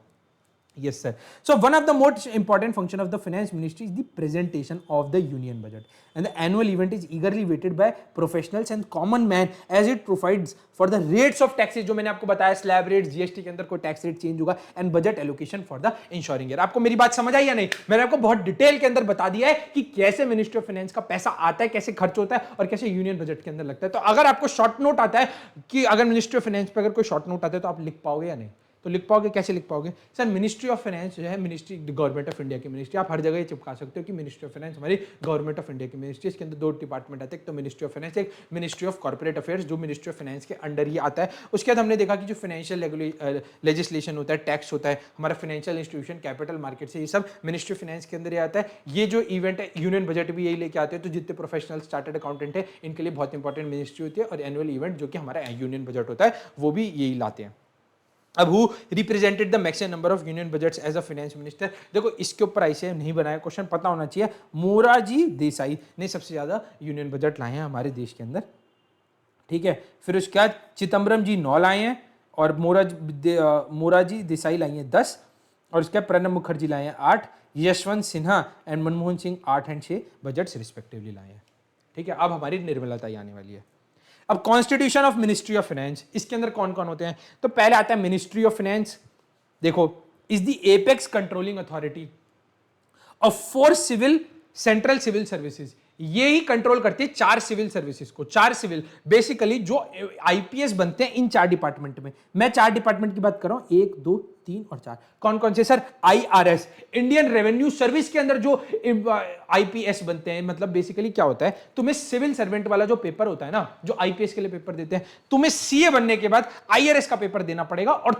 Yes, sir. So one of the most important function of the finance ministry is the presentation of the union budget, and the annual event is eagerly waited by professionals and common man as it provides for the rates of taxes जो मैंने आपको बताया, slab rate, GST के अंदर कोई tax rate change होगा, and budget allocation for the ensuring year. आपको मेरी बात समझ आई या नहीं? मैंने आपको बहुत डिटेल के अंदर बता दिया है कि कैसे मिनिस्ट्री ऑफ फाइनेंस का पैसा आता है, कैसे खर्च होता है, और कैसे यूनियन बजट के अंदर लगता है। तो अगर आपको शॉर्ट नोट आता है कि अगर मिनिस्ट्री ऑफ फाइनेंस पे अगर कोई शॉर्ट नोट आता है तो आप लिख पाओगे या नहीं? तो लिख पाओगे, कैसे लिख पाओगे? सर मिनिस्ट्री ऑफ फाइनेंस जो है, मिनिस्ट्री गवर्नमेंट ऑफ इंडिया की मिनिस्ट्री, आप हर जगह ये चिपका सकते हो कि मिनिस्ट्री ऑफ फाइनेंस हमारी गवर्नमेंट ऑफ इंडिया की मिनिस्ट्री। इसके अंदर 2 डिपार्टमेंट आते हैं, एक तो मिनिस्ट्री ऑफ फाइनेंस, एक मिनिस्ट्री ऑफ कॉर्पोरेट अफेयर्स, जो मिनिस्ट्री ऑफ फाइनेंस के अंडर ही आता है। उसके बाद हमने देखा कि जो फाइनेंशियल लेजिस्लेशन होता है, टैक्स होता है, हमारा फाइनेंशियल इंस्टीट्यूशन, कैपिटल मार्केट से, ये सब मिनिस्ट्री ऑफ फाइनेंस के अंदर ही आता है। ये जो इवेंट है, यूनियन बजट भी यही लेके आते हैं। तो जितने प्रोफेशनल चार्टर्ड अकाउंटेंट है इनके लिए बहुत इंपॉर्टेंट मिनिस्ट्री होती है, और एनुअल इवेंट जो कि हमारा यूनियन बजट होता है वो भी यही लाते हैं। अब who represented the maximum number of union budgets as a finance minister, देखो इसके ऊपर ऐसे नहीं बनाया, क्वेश्चन पता होना चाहिए। मोरारजी देसाई ने सबसे ज्यादा यूनियन बजट लाए हैं हमारे देश के अंदर, ठीक है। फिर उसके बाद चिदम्बरम जी 9 लाए हैं, और मोरारजी देसाई लाई हैं 10, और उसके बाद प्रणब मुखर्जी लाए हैं 8, Yashwant Sinha and Manmohan Singh 8 and 6 budgets respectively लाए हैं, ठीक है। अब हमारी निर्मलता आने वाली है। अब constitution of ministry of finance, इसके अंदर कौन कौन होते हैं? तो पहले आता है मिनिस्ट्री ऑफ फाइनेंस, देखो is the apex controlling authority of 4 civil central civil services, ये ही कंट्रोल करती है 4 सिविल सर्विसेज को। 4 सिविल बेसिकली जो आईपीएस बनते हैं इन 4 डिपार्टमेंट में। मैं 4 डिपार्टमेंट की बात कर रहा हूं, 1 2 3 और 4। कौन कौन से sir? IRS, Indian revenue service के अंदर जो आईपीएस बनते हैं, मतलब बेसिकली क्या होता है, तुम्हें सिविल सर्वेंट वाला जो पेपर होता है ना, जो आईपीएस के लिए पेपर देते हैं, तुम्हें सीए बनने के बाद आईआरएस का पेपर देना पड़ेगा, और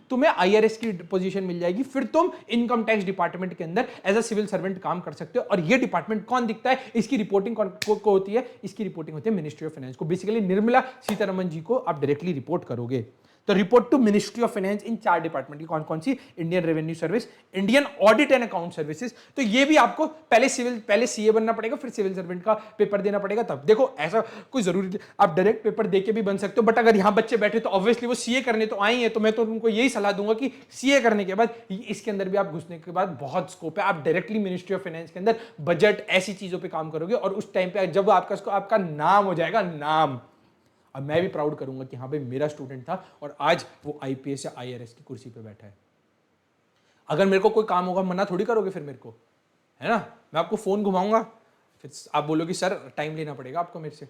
तुम्हें आईआरएस की पोजीशन मिल जाएगी। फिर तुम इनकम टैक्स डिपार्टमेंट के अंदर एज अ सिविल सर्वेंट काम कर सकते हो। और ये डिपार्टमेंट कौन दिखता है, इसकी रिपोर्टिंग को होती है, इसकी रिपोर्टिंग होती है मिनिस्ट्री ऑफ फाइनेंस को। बेसिकली निर्मला सीतारमण जी को आप डायरेक्टली रिपोर्ट करोगे। तो report to ministry of finance in 4 department की कौन कौन सी? Indian revenue service, Indian audit and account services. तो ये भी आपको पहले सीए बनना पड़ेगा, फिर सिविल सर्वेंट का पेपर देना पड़ेगा तब। देखो ऐसा कोई जरूरी नहीं, आप डायरेक्ट पेपर देके भी बन सकते हो, बट अगर यहां बच्चे बैठे तो ऑब्वियसली वो सीए करने तो आए हैं, तो मैं तो उनको यही सलाह दूंगा कि सीए करने के बाद इसके अंदर भी आप घुसने के बाद बहुत स्कोप है, आप डायरेक्टली मिनिस्ट्री ऑफ फाइनेंस के अंदर बजट ऐसी चीजों पर काम करोगे, और उस टाइम पे जब आपका नाम हो जाएगा, नाम, अब मैं भी प्राउड करूंगा कि हाँ भाई मेरा स्टूडेंट था और आज वो आईपीएस या आईआरएस की कुर्सी पे बैठा है। अगर मेरे को कोई काम होगा मना थोड़ी करोगे फिर मेरे को, है ना? मैं आपको फोन घुमाऊंगा, फिर आप बोलोगे सर टाइम लेना पड़ेगा आपको मेरे से।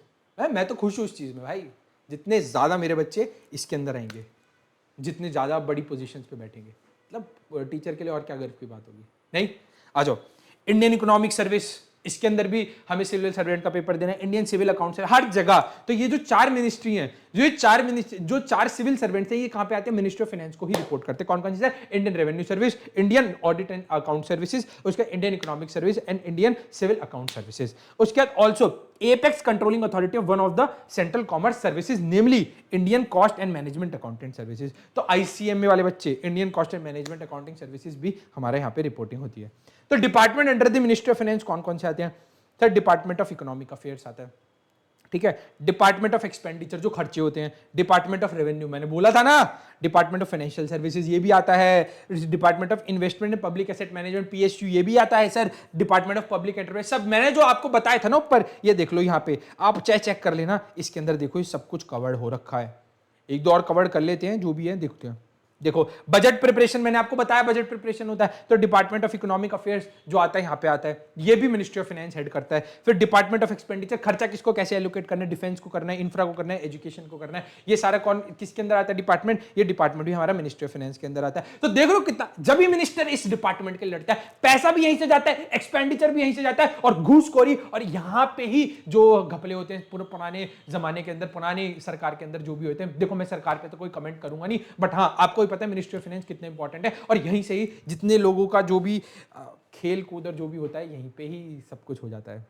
मैं तो खुश हूं उस चीज में भाई, जितने ज्यादा मेरे बच्चे इसके अंदर आएंगे, जितने ज्यादा बड़ी पोजीशंस पे बैठेंगे, मतलब टीचर के लिए और क्या गर्व की बात होगी। नहीं, आ जाओ इंडियन इकोनॉमिक सर्विस, इसके अंदर भी हमें सिविल सर्वेंट का पेपर देना है, इंडियन सिविल अकाउंट से हर जगह। तो ये जो 4 मिनिस्ट्री हैं, जो 4 सिविल सर्वेंट्स हैं, ये कहां पे आते हैं? मिनिस्ट्री ऑफ फाइनेंस को ही रिपोर्ट करते हैं। कौन कौन सी है? Indian revenue service, Indian audit and account services, उसके Indian economic service and Indian civil account services. उसके बाद also apex controlling authority of one of the central commerce services, namely Indian cost and management accountant services. तो ICMA वाले बच्चे, Indian cost and management accounting services भी हमारे यहाँ पे reporting होती है। तो department under the ministry of finance कौन कौन से आते हैं? Sir department of economic affairs आता है, ठीक है। डिपार्टमेंट ऑफ एक्सपेंडिचर जो खर्चे होते हैं, डिपार्टमेंट ऑफ रेवेन्यू मैंने बोला था ना, डिपार्टमेंट ऑफ फाइनेंशियल सर्विसेज ये भी आता है, department of investment and public asset management PSU ये भी आता है sir, department of public enterprise, सब मैंने जो आपको बताया था ना ऊपर, ये देख लो यहाँ पे, आप चेक कर लेना, इसके अंदर देखो ये सब कुछ कवर्ड हो रखा है। एक दो और कवर्ड कर लेते हैं जो भी है, देखते हैं। देखो बजट प्रिपरेशन मैंने आपको बताया, बजट प्रिपरेशन होता है, तो डिपार्टमेंट ऑफ इकोनॉमिक अफेयर्स जो आता है यहाँ पे आता है, ये भी मिनिस्ट्री ऑफ फाइनेंस हेड करता है। फिर डिपार्टमेंट ऑफ एक्सपेंडिचर, खर्चा किसको कैसे एलोकेट करना है, डिफेंस को करना है, इंफ्रा को करना है, एजुकेशन को करना है, ये सारा कौन किसके अंदर आता है? डिपार्टमेंट। ये डिपार्टमेंट भी हमारा मिनिस्ट्री ऑफ फाइनेंस के अंदर आता है। तो देख लो कितना, जब भी मिनिस्टर इस डिपार्टमेंट के लिए लड़ता है, पैसा भी यहीं से जाता है, एक्सपेंडिचर भी यहीं से जाता है, और घूसखोरी, और यहाँ पे ही जो घपले होते हैं पूरे पुराने जमाने के अंदर, पुरानी सरकार के अंदर जो भी होते हैं, देखो मैं सरकार पे तो कोई कमेंट करूंगा नहीं, बट हाँ आपको भी पता है मिनिस्ट्री ऑफ फाइनेंस कितने इंपॉर्टेंट है, और यहीं से ही जितने लोगों का जो भी खेल कूद और जो भी होता है, यहीं पे ही सब कुछ हो जाता है।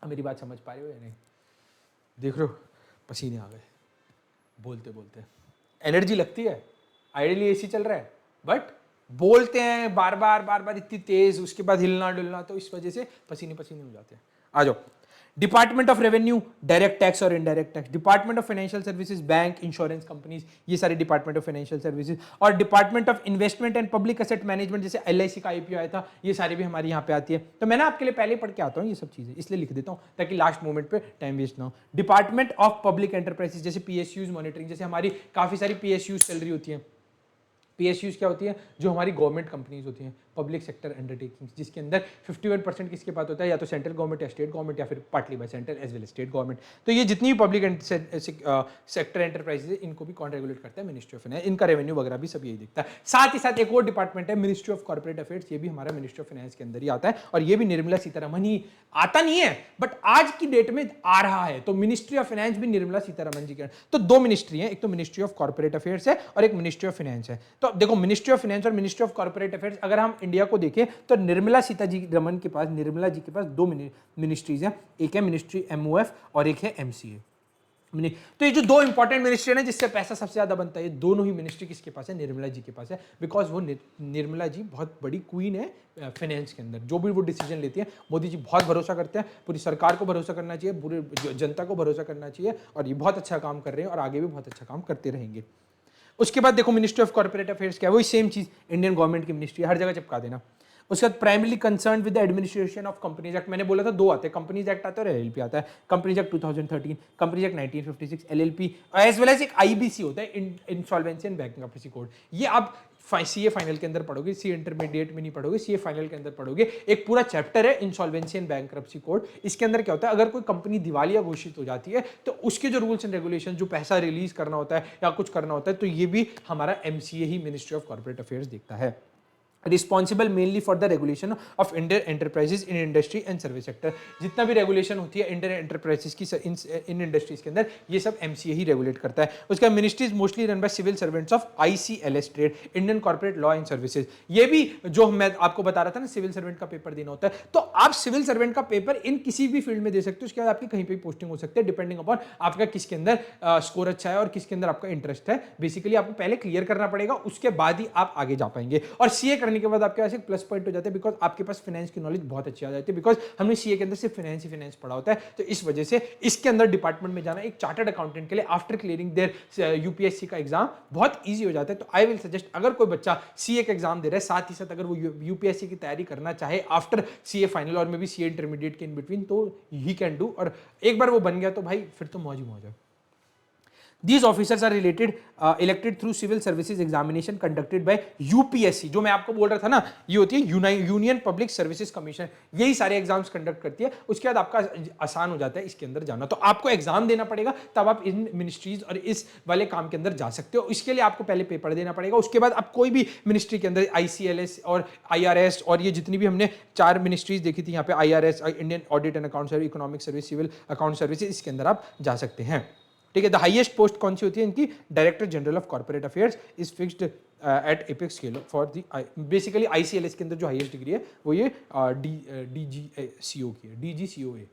अब मेरी बात समझ पा रहे हो या नहीं? देख रहे हो पसीने आ गए बोलते बोलते, एनर्जी लगती है, आइडियली एसी चल रहा है, बट बोलते हैं बार बार इतनी तेज, उसके बाद हिलना डुलना, तो इस वजह से पसीने पसीने हो जाते हैं। आ जाओ department of revenue, direct tax और indirect tax, department of financial services, bank, insurance companies, ये सारे डिपार्टमेंट ऑफ फाइनेंशियल सर्विसेज, और department of investment and public asset management, जैसे एलआईसी का आईपीओ आया था, ये सारी भी हमारी यहाँ पे आती है। तो मैंने आपके लिए पहले पढ़ के आता हूँ ये सब चीजें, इसलिए लिख देता हूँ ताकि लास्ट मोमेंट पे टाइम वेस्ट ना हो। डिपार्टमेंट ऑफ पब्लिक एंटरप्राइजेज, जैसे पीएसयूज मॉनिटरिंग, जैसे हमारी काफी सारी पीएसयूज चल रही होती है। पीएसयूज क्या होती है? जो हमारी गवर्नमेंट कंपनीज होती हैं, पब्लिक सेक्टर अंडरटेकिंग्स, जिसके अंदर 51% किसके पास होता है, या तो सेंट्रल गवर्नमेंट या स्टेट गवर्नमेंट, या फिर partly by central as well state government. तो ये जितनी भी पब्लिक सेक्टर एंटरप्राइजेज है, इनको भी कौन रेगुलेट करता है? Ministry of finance. इनका रेवेन्यू वगैरह भी सब यही दिखता है। साथ ही साथ एक और डिपार्टमेंट है मिनिस्ट्री ऑफ कॉर्पोरेट अफेयर्स, ये भी हमारा मिनिस्ट्री ऑफ फाइनेंस के अंदर ही आता है, और ये भी निर्मला सीतारमण ही, आता नहीं है बट आज की डेट में आ रहा है। तो मिनिस्ट्री ऑफ फाइनेंस भी निर्मला सीतारमण जी के। तो दो मिनिस्ट्री है, एक तो मिनिस्ट्री ऑफ कॉर्पोरेट अफेयर्स है और एक मिनिस्ट्री ऑफ फाइनेंस है। तो देखो मिनिस्ट्री ऑफ फाइनेंस और मिनिस्ट्री ऑफ कॉर्पोरेट अफेयर्स, अगर हम इंडिया को देखें तो निर्मला सीतारमण के पास, निर्मला जी के पास दो मिनिस्ट्रीज हैं, एक है मिनिस्ट्री एमओएफ और एक है एमसीए। नहीं, तो ये जो दो इंपॉर्टेंट मिनिस्ट्री है जिससे पैसा सबसे ज्यादा बनता है, ये दोनों ही मिनिस्ट्री किसके पास है? निर्मला जी के पास है। बिकॉज वो निर्मला जी बहुत बड़ी क्वीन है फाइनेंस के अंदर। जो भी वो डिसीजन लेती है, मोदी जी बहुत भरोसा करते हैं। पूरी सरकार को भरोसा करना चाहिए, पूरी जनता को भरोसा करना चाहिए, और ये बहुत अच्छा काम कर रहे हैं और आगे भी बहुत अच्छा काम करते रहेंगे। उसके बाद देखो मिनिस्ट्री ऑफ कॉर्पोरेट अफेयर्स क्या है? वही सेम चीज, इंडियन गवर्नमेंट की मिनिस्ट्री, हर जगह चिपका देना। उसके बाद primarily concern with the administration of companies act. मैंने बोला था दो आते हैं, कंपनीज एक्ट आता है और एलएलपी आता है। Companies act 2013, companies act 1956, LLP as well as एक आईबीसी होता है, इंसॉल्वेंसी एंड बैंक्रप्सी कोड। ये आप सीए फाइनल के अंदर पढ़ोगे, सीए इंटरमीडिएट में नहीं पढ़ोगे, सीए फाइनल के अंदर पढ़ोगे। एक पूरा चैप्टर है इंसॉल्वेंसी एंड बैंक्रप्सी कोड। इसके अंदर क्या होता है, अगर कोई कंपनी दिवालिया घोषित हो जाती है तो उसके जो रूल्स एंड रेगुलेशन, जो पैसा रिलीज करना होता है या कुछ करना होता है, तो ये भी हमारा MCA he, ministry of corporate affairs देखता है। Responsible mainly for the regulation of Indian enterprises in industry and service sector. जितना भी रेगुलेशन होती है इंडियन एंटरप्राइजेज की इन इंडस्ट्रीज के अंदर, ये सब एमसीए ही रेगुलेट करता है। उसका ministry is mostly run by civil servants of ICLS trade, Indian corporate law and services. ये भी जो मैं आपको बता रहा था ना, सिविल सर्वेंट का पेपर देना होता है, तो आप सिविल सर्वेंट का पेपर इन किसी भी फील्ड में दे सकते हो। उसके बाद आपकी कहीं पर पोस्टिंग हो सकती है, डिपेंडिंग अपॉन आपका किसके अंदर स्कोर अच्छा है और किसके अंदर आपका इंटरेस्ट है। बेसिकली आपको पहले क्लियर करना पड़ेगा, उसके बाद ही आप आगे जा पाएंगे। और सीए करने के बाद आपके पास एक प्लस पॉइंट हो जाता है, बिकॉज आपके पास फाइनेंस की नॉलेज बहुत अच्छी आ जाती है। बिकॉज हमने सीए के अंदर सिर्फ फाइनेंस ही फाइनेंस पढ़ा होता है, तो इस वजह से इसके अंदर डिपार्टमेंट में जाना एक चार्टर्ड अकाउंटेंट के लिए आफ्टर क्लियरिंग देयर यूपीएससी का एग्जाम बहुत ईजी हो जाता है। तो आई विल सजेस्ट, अगर कोई बच्चा सीए का एग्जाम दे रहा है, साथ ही साथ अगर वो यूपीएससी की तैयारी करना चाहे आफ्टर सीए फाइनल और मे बी सीए इंटरमीडिएट के इन बिटवीन, तो ही कैन डू। और एक बार वो बन गया तो भाई फिर तो मौज ही मौज है। These officers are elected through civil services examination conducted by UPSC। जो मैं आपको बोल रहा था ना, ये होती है यूनियन पब्लिक सर्विसेज कमीशन, यही सारे एग्जाम्स कंडक्ट करती है। उसके बाद आपका आसान हो जाता है इसके अंदर जाना। तो आपको एग्जाम देना पड़ेगा, तब आप इन मिनिस्ट्रीज और इस वाले काम के अंदर जा सकते हो। इसके लिए आपको पहले पेपर देना पड़ेगा। उसके बाद आप कोई भी मिनिस्ट्री के अंदर, आईसीएलएस और आईआरएस और ये जितनी भी हमने 4 मिनिस्ट्रीज देखी थी यहाँ पे, IRS, Indian audit and account service, economic service, civil account services, इसके अंदर आप जा सकते हैं। ठीक है। द हाईएस्ट पोस्ट कौन सी होती है इनकी? Director general of corporate affairs is fixed at apex scale for the, basically ICLS के अंदर जो हाईएस्ट डिग्री है वो ये डीजीसीओ की है, डीजीसीओए।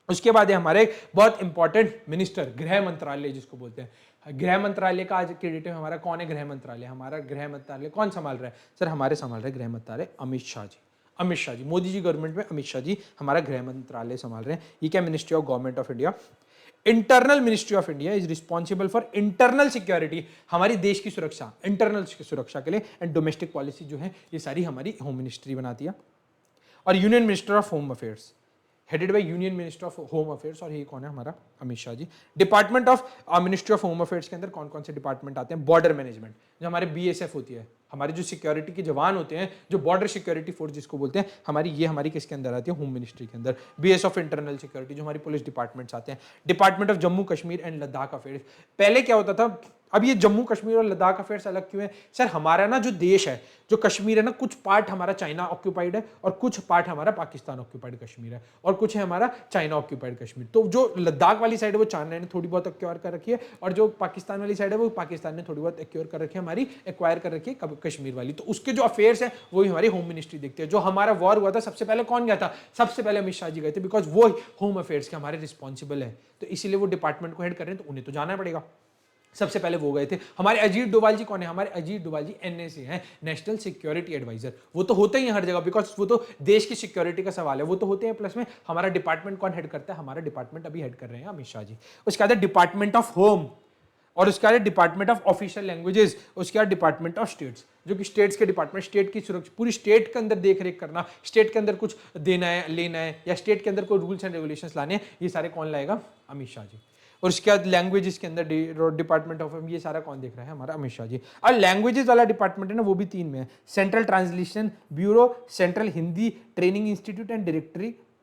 उसके बाद है हमारे बहुत इंपॉर्टेंट मिनिस्टर, गृह मंत्रालय जिसको बोलते हैं। गृह मंत्रालय का आज क्रेडिट हमारा कौन है? गृह मंत्रालय। हमारा गृह मंत्रालय कौन संभाल रहा है? सर हमारे संभाल रहे गृह मंत्रालय अमित शाह जी। अमित शाह जी, मोदी जी गवर्नमेंट में अमित शाह जी हमारा गृह मंत्रालय संभाल रहे हैं। ये क्या? Ministry of government of India. Internal ministry of India is responsible for internal security, हमारी देश की सुरक्षा, इंटरनल सुरक्षा के लिए। एंड डोमेस्टिक पॉलिसी जो है ये सारी हमारी होम मिनिस्ट्री बनाती है। और union minister of home affairs, headed by union minister of home affairs, और ये कौन है? हमारा Amit Shah ji. Department of ministry of home affairs के अंदर कौन कौन से डिपार्टमेंट आते हैं? बॉर्डर मैनेजमेंट, जो हमारे बीएसएफ होती है, हमारे जो सिक्योरिटी के जवान होते हैं, जो बॉर्डर सिक्योरिटी फोर्स जिसको बोलते हैं, ये हमारी किसके अंदर आती है? होम मिनिस्ट्री के अंदर। बीएस ऑफ इंटरनल सिक्योरिटी, जो हमारी पुलिस डिपार्टमेंट्स आते हैं। Department of Jammu Kashmir and Ladakh affairs. पहले क्या होता था, अब ये जम्मू कश्मीर और लद्दाख अफेयर्स अलग क्यों है? सर हमारा ना जो देश है, जो कश्मीर है ना, कुछ पार्ट हमारा चाइना ऑक्यूपाइड है और कुछ पार्ट हमारा पाकिस्तान ऑक्यूपाइड कश्मीर है, और कुछ है हमारा चाइना ऑक्यूपाइड कश्मीर। तो जो लद्दाख वाली साइड है वो चाइना ने थोड़ी बहुत एक्वायर कर रखी है, और जो पाकिस्तान वाली साइड है वो पाकिस्तान ने थोड़ी बहुत एक्वायर कर रखी है, हमारी एक्वायर कर रखी है कश्मीर वाली। तो उसके जो अफेयर्स है वही हमारी होम मिनिस्ट्री देखती है। जो हमारा वॉर हुआ था सबसे पहले कौन गया था? सबसे पहले अमित शाह जी गए थे, बिकॉज वो होम अफेयर्स के हमारे रिस्पॉन्सिबल है, तो इसीलिए वो डिपार्टमेंट को हेड कर रहे हैं, तो उन्हें तो जाना पड़ेगा। सबसे पहले वो गए थे। हमारे अजीत डोभाल जी कौन है? हमारे अजीत डोभाल जी एनएसए हैं, नेशनल सिक्योरिटी एडवाइजर। वो तो होते ही हैं हर जगह, बिकॉज वो तो देश की सिक्योरिटी का सवाल है, वो तो होते हैं। प्लस में हमारा डिपार्टमेंट कौन हेड करता है? हमारा डिपार्टमेंट अभी हेड कर रहे हैं अमित शाह जी। उसके बाद डिपार्टमेंट ऑफ होम, और उसके बाद डिपार्टमेंट ऑफ ऑफिशियल लैंग्वेजेस, उसके बाद डिपार्टमेंट ऑफ स्टेट्स, जो कि स्टेट्स के डिपार्टमेंट, स्टेट की सुरक्षा, पूरी स्टेट के अंदर देख रेख करना, स्टेट के अंदर कुछ देना है, लेना है, या स्टेट के अंदर कोई रूल्स एंड रेगुलेशंस लाने हैं, ये सारे कौन लाएगा? अमित शाह जी। और उसके बाद लैंग्वेजेस के अंदर डिपार्टमेंट ऑफ, ये सारा कौन देख रहा है? हमारा अमित शाह जी। और लैंग्वेजेस वाला डिपार्टमेंट है ना, वो भी 3 में है। Central translation bureau, central Hindi training institute and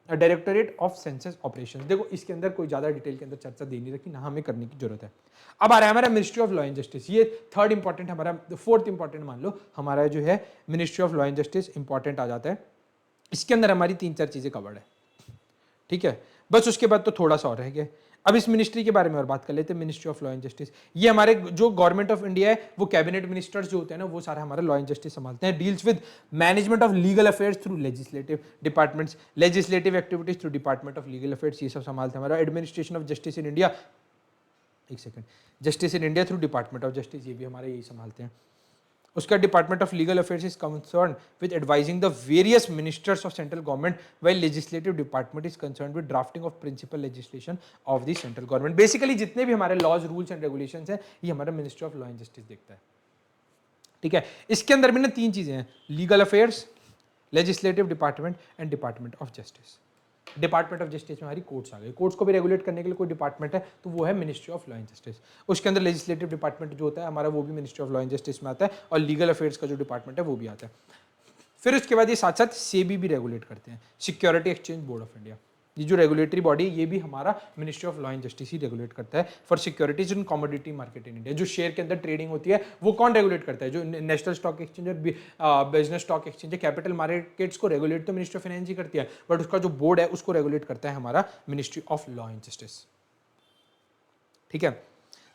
directorate of census operations. देखो इसके अंदर कोई ज्यादा डिटेल के अंदर चर्चा दे नहीं रखी, ना हमें करने की जरूरत है। अब आ रहा है हमारा ministry of law and justice. ये थर्ड इंपॉर्टेंट, हमारा फोर्थ इंपॉर्टेंट मान लो हमारा जो है ministry of law and justice important आ जाता है। इसके अंदर हमारी 3-4 चीजें कवर्ड है, ठीक है। बस उसके बाद तो थोड़ा सा और रह गया। अब इस मिनिस्ट्री के बारे में और बात कर लेते हैं, ministry of law and justice. ये हमारे जो गवर्नमेंट ऑफ इंडिया है, वो कैबिनेट मिनिस्टर्स जो होते हैं ना, वो सारा हमारा लॉ एंड जस्टिस संभालते हैं। Deals with management of legal affairs through legislative departments, legislative activities through department of legal affairs, ये सब संभालते हैं। हमारा administration of justice in India एक second, justice in India through department of justice, ये भी हमारे यही संभालते हैं। उसका department of legal affairs is concern with advising the various ministers of central government, while legislative department is concern with drafting of principal legislation of the central government. Basically जितने भी हमारे लॉज, रूल्स एंड रेगुलेशंस हैं, ये हमारा ministry of law and justice देखता है। ठीक है, इसके अंदर भी ना 3 चीजें हैं, legal affairs, legislative department and department of justice. Department of justice में हमारी कोर्ट्स आ गई, कोर्ट्स को भी रेगुलेट करने के लिए कोई डिपार्टमेंट है तो वो है ministry of law and justice. उसके अंदर लेजिस्लेटिव डिपार्टमेंट जो होता है हमारा, वो भी ministry of law and justice में आता है, और लीगल अफेयर्स का जो डिपार्टमेंट है वो भी आता है। फिर उसके बाद ये साथ साथ सेबी भी रेगुलेट करते हैं, security exchange board of India. ये जो रेगुलेटरी बॉडी, ये भी हमारा ministry of law and justice he regulate करता है for securities in commodity market in India. जो शेयर के अंदर ट्रेडिंग होती है वो कौन रेगुलेट करता है? जो नेशनल स्टॉक एक्सचेंज और business stock exchange, capital markets को रेगुलेट तो मिनिस्ट्री ऑफ फाइनेंस ही करती है, बट उसका जो बोर्ड है उसको रेगुलेट करता है हमारा ministry of law and justice. ठीक है,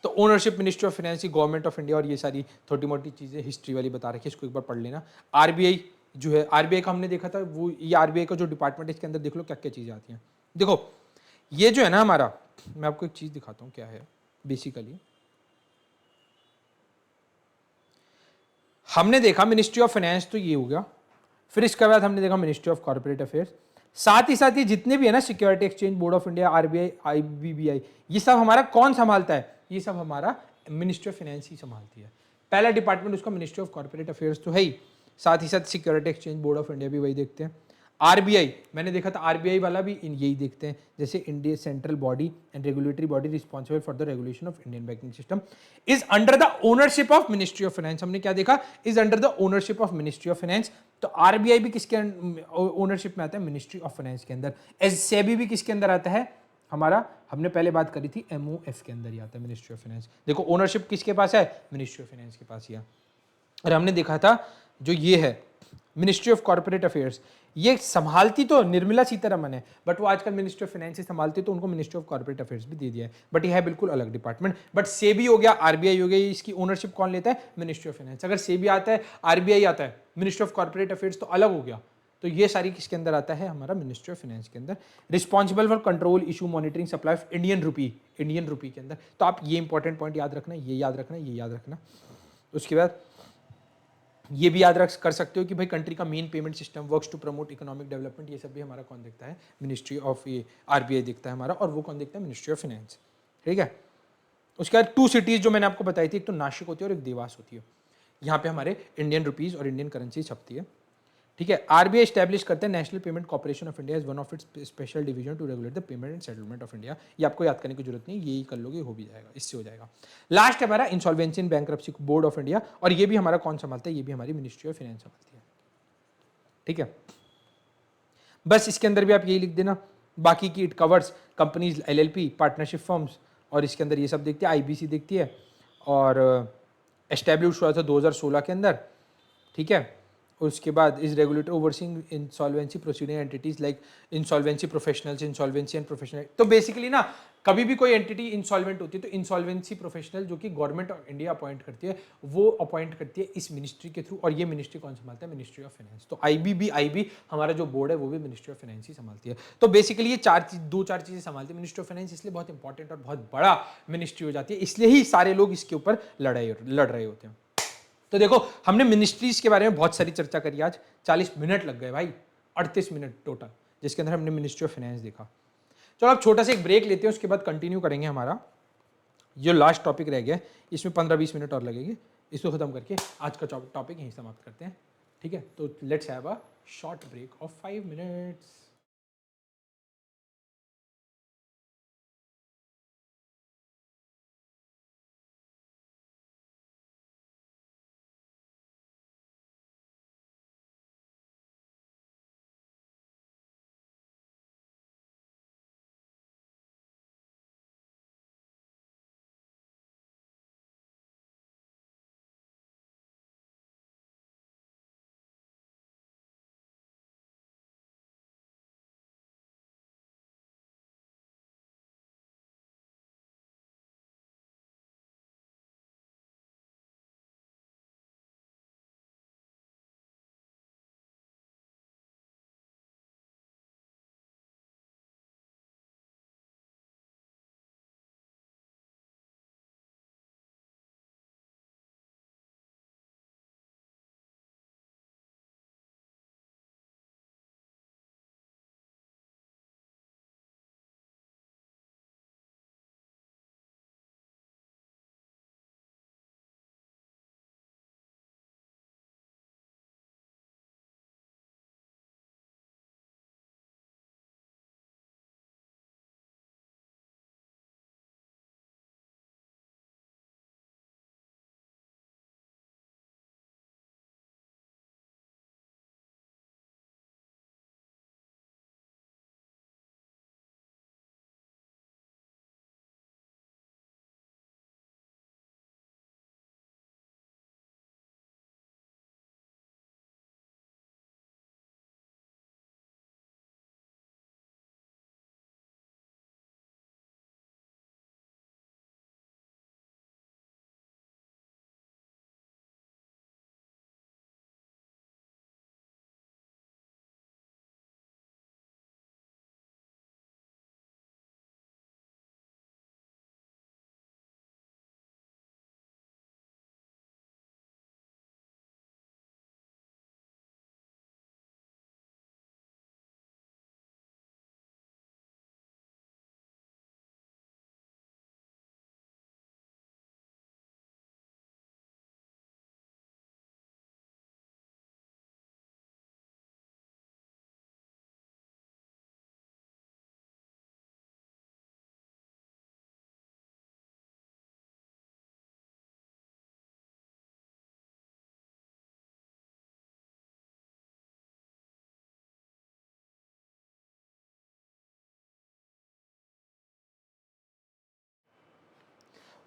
तो ownership ministry of finance, government of India, और ये सारी छोटी मोटी चीजें हिस्ट्री वाली बता रखी है, इसको एक बार पढ़ लेना। आरबीआई जो है, आरबीआई का हमने देखा था, वो ये आरबीआई का जो डिपार्टमेंट है इसके अंदर देख लो क्या क्या चीजें आती हैं। देखो ये जो है ना हमारा, मैं आपको एक चीज दिखाता हूं क्या है। बेसिकली हमने देखा मिनिस्ट्री ऑफ फाइनेंस, तो ये हो गया। फिर इसके बाद हमने देखा मिनिस्ट्री ऑफ कॉर्पोरेट अफेयर्स, साथ ही जितने भी है ना, security exchange board of India, RBI, IBBI, ये सब हमारा कौन संभालता है? ये सब हमारा मिनिस्ट्री ऑफ फाइनेंस ही संभालती है। पहला डिपार्टमेंट उसका मिनिस्ट्री ऑफ कॉर्पोरेट अफेयर्स तो है ही साथ security exchange board of India भी वही देखते हैं। आरबीआई मैंने देखा था, आरबीआई वाला भी यही देखते हैं, जैसे India central body and regulatory body responsible for the regulation of Indian banking system is under the ownership of ministry of finance. हमने क्या देखा? Is under the ownership of ministry of finance. तो आरबीआई भी किसके ownership में आता है? Ministry of finance के अंदर। एज सेबी भी किसके अंदर आता है हमारा? हमने पहले बात करी थी, एमओएफ के अंदर ही आता है, मिनिस्ट्री ऑफ फाइनेंस। देखो ओनरशिप किसके पास है? मिनिस्ट्री ऑफ फाइनेंस के पास ही है। और हमने देखा था जो ये है मिनिस्ट्री ऑफ कॉर्पोरेट अफेयर्स, ये संभालती तो निर्मला सीतारमन है, बट वो आजकल मिनिस्ट्री ऑफ फाइनेंस से संभालती, तो उनको मिनिस्ट्री ऑफ कॉर्पोरेट अफेयर्स भी दे दिया है, बट ये है बिल्कुल अलग डिपार्टमेंट। बट सेबी हो गया, आरबीआई हो गया, इसकी ओनरशिप कौन लेता है? Ministry of finance. अगर सेबी आता है, आरबीआई आता है, मिनिस्ट्री ऑफ कॉर्पोरेट अफेयर्स तो अलग हो गया। तो ये सारी किसके अंदर आता है? हमारा मिनिस्ट्री ऑफ फाइनेंस के अंदर। Responsible for control, issue, monitoring, supply of Indian rupee के अंदर। तो आप ये इंपॉर्टेंट पॉइंट याद रखना, ये याद रखना, ये याद रखना। उसके बाद ये भी याद रख कर सकते हो कि भाई कंट्री का main payment system works to promote economic development, ये सब भी हमारा कौन देखता है? मिनिस्ट्री ऑफ, ये आरबीआई देखता है हमारा, और वो कौन देखता है? Ministry of finance. ठीक है, उसके बाद 2 सिटीज जो मैंने आपको बताई थी, एक तो नासिक होती है और एक देवास होती है। यहाँ पे हमारे इंडियन रुपीज और इंडियन करेंसी छपती है। ठीक है, आरबीआई स्टैब्लिश करते हैं national payment corporation of India as one of its special division to regulate the payment and settlement of India. ये आपको याद करने की जरूरत नहीं, यही कर लोगे हो भी जाएगा, इससे हो जाएगा। लास्ट है हमारा insolvency and bankruptcy board of India, और ये भी हमारा कौन संभालता है? ये भी हमारी मिनिस्ट्री ऑफ फाइनेंस संभालती है। ठीक है, बस इसके अंदर भी आप यही लिख देना। बाकी की it covers companies, LLP, partnership firms, और इसके अंदर ये सब देखती है, आईबीसी देखती है, और एस्टेब्लिश हुआ था 2016 के अंदर। ठीक है, उसके बाद is regulator overseeing insolvency proceeding entities like insolvency professionals, insolvency and professional. तो बेसिकली ना, कभी भी कोई एंटिटी इंसॉल्वेंट होती है तो इंसॉल्वेंसी प्रोफेशनल, जो कि गवर्नमेंट ऑफ इंडिया अपॉइंट करती है, वो अपॉइंट करती है इस मिनिस्ट्री के थ्रू, और ये मिनिस्ट्री कौन संभालता है? Ministry of finance. तो आईबी हमारा जो बोर्ड है वो भी मिनिस्ट्री ऑफ फाइनेंस ही संभालती है। तो बेसिकली ये दो चार चीजें संभालती है मिनिस्ट्री ऑफ फाइनेंस, इसलिए बहुत इंपॉर्टेंट और बहुत बड़ा मिनिस्ट्री हो जाती है, इसलिए ही सारे लोग इसके ऊपर लड़ रहे होते हैं। तो देखो हमने मिनिस्ट्रीज के बारे में बहुत सारी चर्चा करी आज, 40 मिनट लग गए भाई, 38 मिनट टोटल, जिसके अंदर हमने मिनिस्ट्री ऑफ फाइनेंस देखा। चलो अब छोटा सा एक ब्रेक लेते हैं, उसके बाद कंटिन्यू करेंगे। हमारा जो लास्ट टॉपिक रह गया इसमें 15-20 मिनट और लगेंगे, इसको खत्म करके आज का टॉपिक यहीं समाप्त करते हैं। ठीक है, तो let's have a short break of 5 minutes.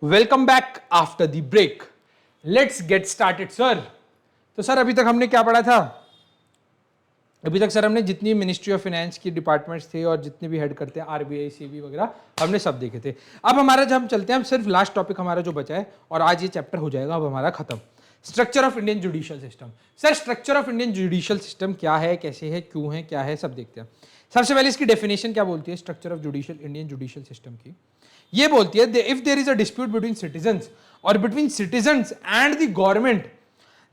Welcome back after the break. Let's get started sir. तो सर अभी तक हमने क्या पढ़ा था? अभी तक सर हमने जितनी मिनिस्ट्री ऑफ फाइनेंस की डिपार्टमेंट्स थे और जितने भी हेड करते हैं आरबीआई सीबी वगैरह हमने सब देखे थे। अब हमारा जब हम चलते हैं, हम सिर्फ लास्ट टॉपिक हमारा जो बचा है और आज ये चैप्टर हो जाएगा अब हमारा खत्म। Structure of Indian judicial system. Sir structure of Indian judicial system क्या है, कैसे है, क्यों है, क्या है, सब देखते हैं। सबसे पहले इसकी डेफिनेशन क्या बोलती है structure of judicial Indian judicial system की? ये बोलती है if there is a dispute between citizens और between citizens and the government,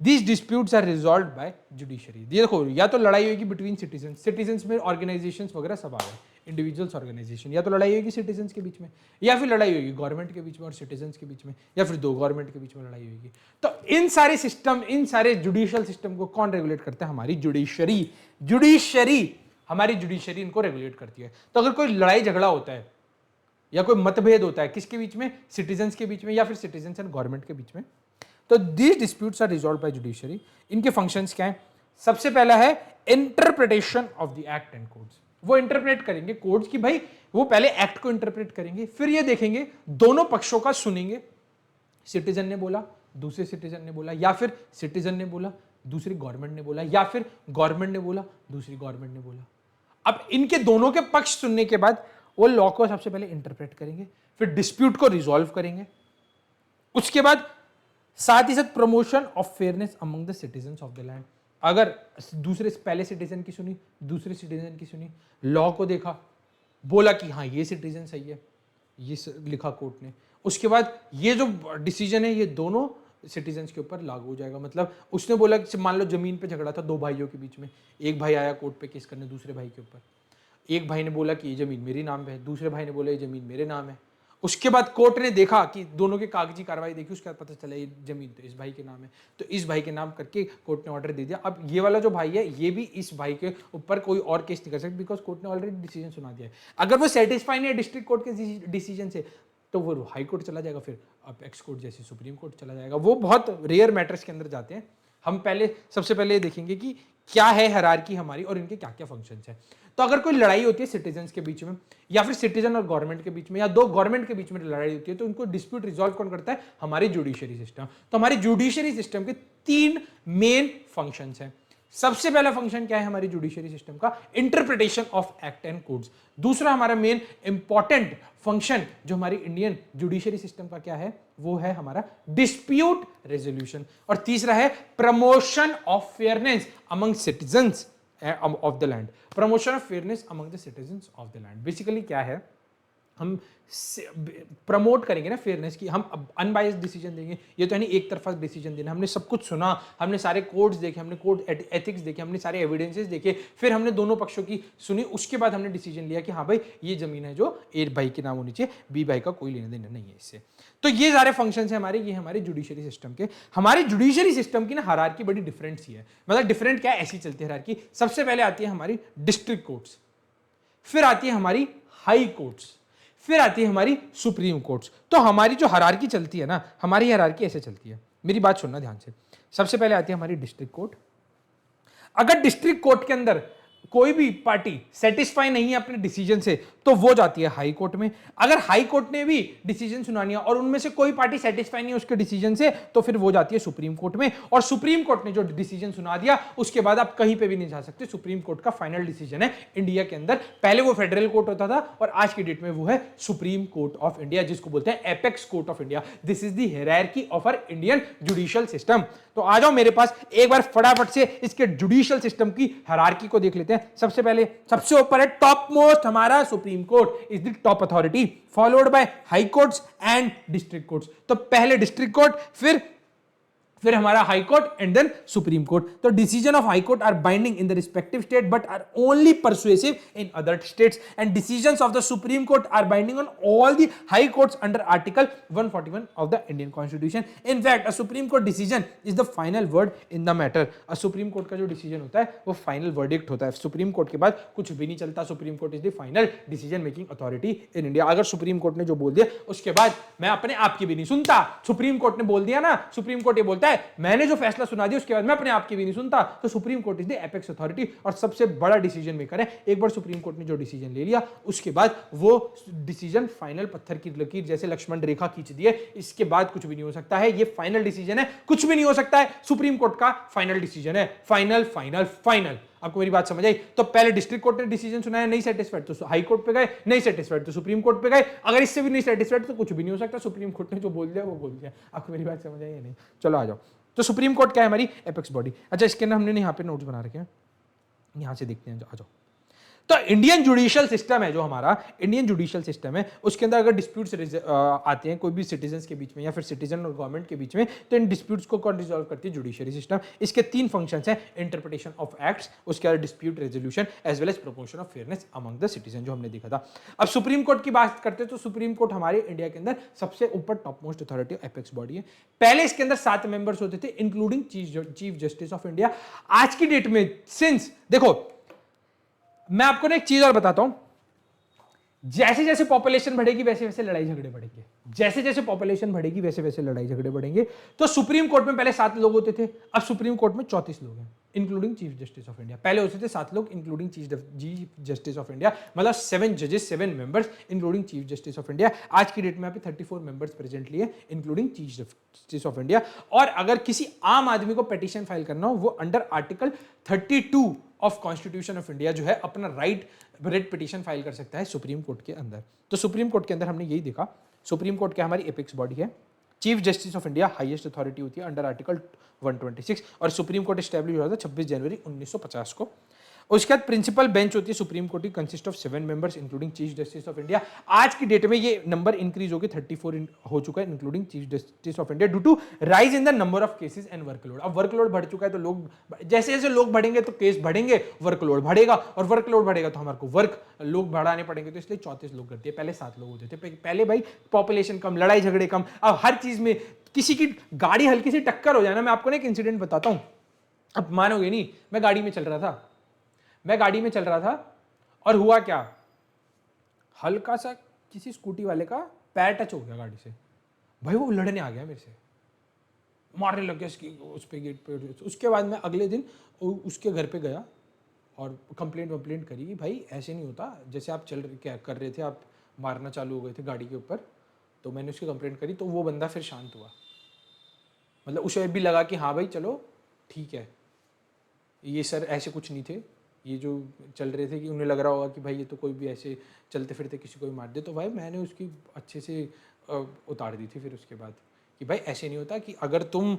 these disputes are resolved by judiciary। ये देखो, या तो लड़ाई होगी बिटवीन सिटीजंस, सिटीजंस में ऑर्गेनाइजेशंस वगैरह सब आ गए, इंडिविजुअल्स ऑर्गेनाइजेशन, या तो लड़ाई होगी सिटीजंस के बीच में, या फिर लड़ाई होगी गवर्नमेंट के बीच में और सिटीजंस के बीच में, या फिर दो गवर्नमेंट के बीच में लड़ाई होगी। तो इन सारे सिस्टम, इन सारे जुडिशियल सिस्टम को कौन रेगुलेट करता है? हमारी जुडिशरी। जुडिशरी, हमारी जुडिशरी इनको रेगुलेट करती है। तो अगर कोई लड़ाई झगड़ा होता है या कोई मतभेद होता है किसके बीच में? सिटीजंस के बीच में या फिर सिटीजंस एंड गवर्नमेंट के बीच में, तो these disputes are resolve by judiciary. इनके फंक्शंस क्या हैं? सबसे पहला है interpretation of the act and codes. वो इंटरप्रेट करेंगे कोड्स की, भाई वो पहले एक्ट को इंटरप्रेट करेंगे, फिर ये देखेंगे दोनों पक्षों का सुनेंगे, सिटीजन ने बोला, दूसरे सिटीजन ने बोला, या फिर सिटीजन ने बोला, दूसरी गवर्नमेंट ने बोला, या फिर गवर्नमेंट ने बोला, दूसरी गवर्नमेंट ने बोला। अब इनके दोनों के पक्ष सुनने के बाद वो लॉ को सबसे पहले इंटरप्रेट करेंगे, फिर डिस्प्यूट को रिजॉल्व करेंगे, उसके बाद साथ ही साथ promotion of fairness among the citizens of the land. अगर दूसरे पहले सिटीजन की सुनी, दूसरे सिटीजन की सुनी, लॉ को देखा, बोला कि हाँ ये सिटीजन सही है, ये लिखा कोर्ट ने, उसके बाद ये जो डिसीजन है ये दोनों सिटीजन्स के ऊपर लागू हो जाएगा। मतलब उसने बोला कि मान लो जमीन पे झगड़ा था दो भाइयों के बीच में, एक भाई आया कोर्ट पे केस करने दूसरे भाई के ऊपर, एक भाई ने बोला कि ये जमीन मेरी नाम पे है, दूसरे भाई ने बोला ये जमीन मेरे नाम है। उसके बाद कोर्ट ने देखा कि दोनों की कागजी कार्रवाई देखी, उसके बाद पता चला ये जमीन तो इस भाई के नाम है, तो इस भाई के नाम करके कोर्ट ने ऑर्डर दे दिया। अब ये वाला जो भाई है ये भी इस भाई के ऊपर कोई और केस नहीं कर सकता, बिकॉज कोर्ट ने ऑलरेडी डिसीजन सुना दिया है। अगर वो सेटिस्फाई नहीं है डिस्ट्रिक्ट कोर्ट के डिसीजन से, तो वो हाई कोर्ट चला जाएगा, फिर अपेक्स कोर्ट जैसे सुप्रीम कोर्ट चला जाएगा। वो बहुत रेयर मैटर्स के अंदर जाते हैं। हम पहले सबसे पहले ये देखेंगे कि क्या है हायरार्की हमारी और इनके क्या क्या फंक्शंस हैं। तो अगर कोई लड़ाई होती है सिटीजन्स के बीच में या फिर सिटीजन और गवर्नमेंट के बीच में या दो गवर्नमेंट के बीच में लड़ाई होती है, तो इनको डिस्प्यूट रिजॉल्व कौन करता है? हमारी जुडिशरी सिस्टम। तो हमारी जुडिशरी सिस्टम के तीन मेन फंक्शंस हैं। सबसे पहला फंक्शन क्या है हमारी जुडिशरी सिस्टम का? Interpretation of act and codes. दूसरा हमारा मेन इंपॉर्टेंट फंक्शन जो हमारी इंडियन जुडिशरी सिस्टम का क्या है? वो है हमारा डिस्प्यूट रेजोल्यूशन। और तीसरा है promotion of fairness among citizens of the land. Promotion of fairness among the citizens of the land basically क्या है? हम प्रमोट करेंगे ना फेयरनेस की, हम अनबायस्ड डिसीजन देंगे। ये तो नहीं एक तरफा डिसीजन देना, हमने सब कुछ सुना, हमने सारे कोड्स देखे, हमने कोड एथिक्स देखे, हमने सारे एविडेंसेस देखे, फिर हमने दोनों पक्षों की सुनी, उसके बाद हमने डिसीजन लिया कि हाँ भाई ये जमीन है जो ए भाई के नाम होनी चाहिए, बी भाई का कोई लेना देना नहीं है इससे। तो ये सारे फंक्शंस हैं हमारे, ये हमारे जुडिशरी सिस्टम के। हमारी जुडिशरी सिस्टम की ना हायरार्की बड़ी डिफरेंट सी है। मतलब डिफरेंट क्या है, ऐसी चलती है हायरार्की। सबसे पहले आती है हमारी डिस्ट्रिक्ट कोर्ट्स, फिर आती है हमारी हाई कोर्ट्स, फिर आती है हमारी सुप्रीम कोर्ट्स। तो हमारी जो हायरार्की चलती है ना, हमारी हायरार्की ऐसे चलती है। मेरी बात सुनना ध्यान से। सबसे पहले आती है हमारी डिस्ट्रिक्ट कोर्ट। अगर डिस्ट्रिक्ट कोर्ट के अंदर कोई भी पार्टी सेटिस्फाई नहीं है अपने डिसीजन से, तो वो जाती है हाई कोर्ट में। अगर हाई कोर्ट ने भी डिसीजन सुनानी है और उनमें से कोई पार्टी सेटिस्फाई नहीं है उसके डिसीजन से, तो फिर वो जाती है सुप्रीम कोर्ट में। और सुप्रीम कोर्ट ने जो डिसीजन सुना दिया उसके बाद आप कहीं पे भी नहीं जा सकते। सुप्रीम कोर्ट का फाइनल डिसीजन है इंडिया के अंदर। पहले वो फेडरल कोर्ट होता था और आज की डेट में वो है सुप्रीम कोर्ट ऑफ इंडिया, जिसको बोलते हैं apex court of India. This is the hierarchy of our Indian judicial system. तो आ जाओ मेरे पास, एक बार फटाफट से इसके जुडिशियल सिस्टम की हायरार्की को देख लेते हैं। सबसे पहले सबसे ऊपर है टॉप मोस्ट हमारा supreme court is the top authority, followed by high courts and district courts. तो पहले डिस्ट्रिक्ट कोर्ट, फिर हमारा high court and then supreme court. तो decision of high court are binding in the respective state but are only persuasive in other states, and decisions of the supreme court are binding on all the high courts under article 141 of the Indian constitution. In fact a supreme court decision is the final word in the matter. A supreme court का जो decision होता है वो final verdict होता है। Supreme court के बाद कुछ भी नहीं चलता। Supreme court is the final decision making authority in India. अगर सुप्रीम कोर्ट ने जो बोल दिया उसके बाद मैं अपने आप की भी नहीं सुनता। सुप्रीम कोर्ट ने बोल दिया ना, सुप्रीम कोर्ट ये बोलता है है मैंने जो फैसला सुना दिया उसके बाद मैं अपने आप की भी नहीं सुनता, तो supreme court is the apex authority और सबसे बड़ा डिसीजन मेकर है। एक बार सुप्रीम कोर्ट ने जो डिसीजन ले लिया उसके बाद वो डिसीजन फाइनल, पत्थर की लकीर जैसे लक्ष्मण रेखा खींच दी है, इसके बाद कुछ भी नहीं हो सकता है। ये फाइनल डिसीजन है, कुछ भी नहीं हो सकता है, सुप्रीम कोर्ट का फाइनल डिसीजन है, फाइनल फाइनल फाइनल। आपको मेरी बात समझ आई? तो पहले डिस्ट्रिक्ट कोर्ट ने डिसीजन सुनाया, नहीं सेटिस्फाइड तो हाई कोर्ट पे गए, नहीं सेटिस्फाइड तो सुप्रीम कोर्ट पे गए, अगर इससे भी नहीं सेटिस्फाइड तो कुछ भी नहीं हो सकता, सुप्रीम कोर्ट ने जो बोल दिया वो बोल दिया। आपको मेरी बात समझ आई या नहीं? चलो आ जाओ। तो सुप्रीम कोर्ट क्या है? हमारी एपेक्स बॉडी। अच्छा, इसके अंदर हमने यहाँ पे नोट्स बना रखे हैं, यहाँ से देखते हैं, आ जाओ। तो इंडियन जुडिशियल सिस्टम है जो हमारा इंडियन जुडिशियल सिस्टम है, उसके अंदर अगर डिस्प्यूट्स आते हैं कोई भी सिटीजन्स के बीच में या फिर सिटीजन और गवर्नमेंट के बीच में, तो इन डिस्प्यूट्स को कौन रिजॉल्व करती है? Judiciary system. इसके 3 फंक्शंस हैं, इंटरप्रिटेशन ऑफ एक्ट्स, उसके बाद dispute resolution as well as promotion of fairness among the citizen, जो हमने देखा था। अब सुप्रीम कोर्ट की बात करते हैं तो सुप्रीम कोर्ट हमारे इंडिया के अंदर सबसे ऊपर top most authority apex body है। पहले इसके अंदर 7 मेंबर्स होते थे including chief justice of India. आज की डेट में सिंस देखो, मैं आपको ना एक चीज और बताता हूं, जैसे जैसे पॉपुलेशन बढ़ेगी वैसे वैसे लड़ाई झगड़े बढ़ेंगे, जैसे जैसे पॉपुलेशन बढ़ेगी वैसे वैसे लड़ाई झगड़े बढ़ेंगे। तो सुप्रीम कोर्ट में पहले 7 लोग होते थे, अब सुप्रीम कोर्ट में 34 लोग हैं including chief justice of India. पहले होते थे 7 लोग including chief justice of India, मतलब 7 जजेस 7 members including chief justice of India. आज की डेट में यहाँ पे 34 मेंबर्स प्रेजेंटली है including chief justice of India. और अगर किसी आम आदमी को पिटीशन फाइल करना हो, वो under article 32 of constitution of India जो है अपना रेट पिटीशन फाइल कर सकता है सुप्रीम कोर्ट के अंदर। तो सुप्रीम कोर्ट के अंदर हमने यही देखा, सुप्रीम कोर्ट क्या हमारी एपेक्स बॉडी है, chief justice of India highest authority होती है अंडर आर्टिकल 126, और सुप्रीम कोर्ट एस्टैब्लिश हुआ था 26 जनवरी 1950 को। उसके बाद प्रिंसिपल बेंच होती है सुप्रीम कोर्ट की, consist of 7 members including chief justice of India. आज की डेट में ये नंबर इंक्रीज होकर 34 हो चुका है including chief justice of India due to rise in the number of cases and workload. अब वर्कलोड बढ़ चुका है तो लोग जैसे जैसे लोग बढ़ेंगे तो केस बढ़ेंगे, वर्कलोड बढ़ेगा, और वर्कलोड बढ़ेगा तो हमारे को वर्क लोग बढ़ाने पड़ेंगे, तो इसलिए 34 लोग करते हैं, पहले 7 लोग होते थे। पहले भाई पॉपुलेशन कम, लड़ाई झगड़े कम, अब हर चीज में किसी की गाड़ी हल्की सी टक्कर हो जाए ना, मैं आपको ना एक इंसिडेंट बताता हूं, अब मानोगे नहीं, मैं गाड़ी में चल रहा था और हुआ क्या, हल्का सा किसी स्कूटी वाले का पैर टच हो गया गाड़ी से, भाई वो लड़ने आ गया मेरे से, मारने लग गया उस पे गेट पे। उसके बाद मैं अगले दिन उसके घर पे गया और कंप्लेंट करी कि भाई ऐसे नहीं होता, जैसे आप क्या कर रहे थे, आप मारना चालू हो गए थे गाड़ी के ऊपर। तो मैंने उसकी कंप्लेंट करी, तो वो बंदा फिर शांत हुआ, मतलब उसे भी लगा कि हाँ भाई चलो ठीक है, ये सर ऐसे कुछ नहीं थे, ये जो चल रहे थे कि उन्हें लग रहा होगा कि भाई ये तो कोई भी ऐसे चलते फिरते किसी को भी मार दे। तो भाई मैंने उसकी अच्छे से उतार दी थी फिर उसके बाद कि भाई ऐसे नहीं होता, कि अगर तुम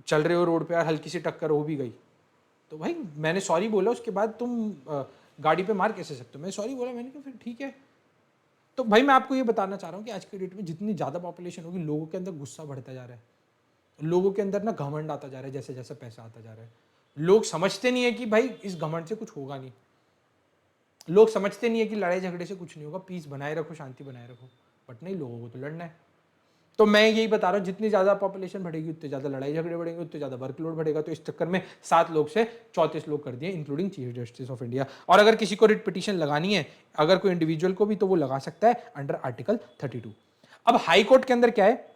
चल रहे हो रोड पे और हल्की सी टक्कर हो भी गई तो भाई मैंने सॉरी बोला, उसके बाद तुम गाड़ी पे मार कैसे सकते हो, मैं सॉरी बोला, मैंने कहा फिर ठीक है। तो भाई मैं आपको ये बताना चाह रहा हूँ कि आज की डेट में जितनी ज़्यादा पॉपुलेशन होगी, लोगों के अंदर गुस्सा बढ़ता जा रहा है, लोगों के अंदर ना घमंड आता जा रहा है, जैसे जैसे पैसा आता जा रहा है। लोग समझते नहीं है कि भाई इस घमंड से कुछ होगा नहीं, लोग समझते नहीं है कि लड़ाई झगड़े से कुछ नहीं होगा, पीस बनाए रखो, शांति बनाए रखो, बट नहीं, लोगों को तो लड़ना है। तो मैं यही बता रहा हूँ, जितनी ज़्यादा पॉपुलेशन बढ़ेगी उतने ज़्यादा लड़ाई झगड़े बढ़ेंगे, उतने ज़्यादा वर्कलोड बढ़ेगा। तो इस चक्कर में 7 लोग से 34 लोग कर दिए including chief justice of India. और अगर किसी को रिट पिटीशन लगानी है, अगर कोई इंडिविजुअल को भी, तो वो लगा सकता है अंडर आर्टिकल 32। अब हाई कोर्ट के अंदर क्या है,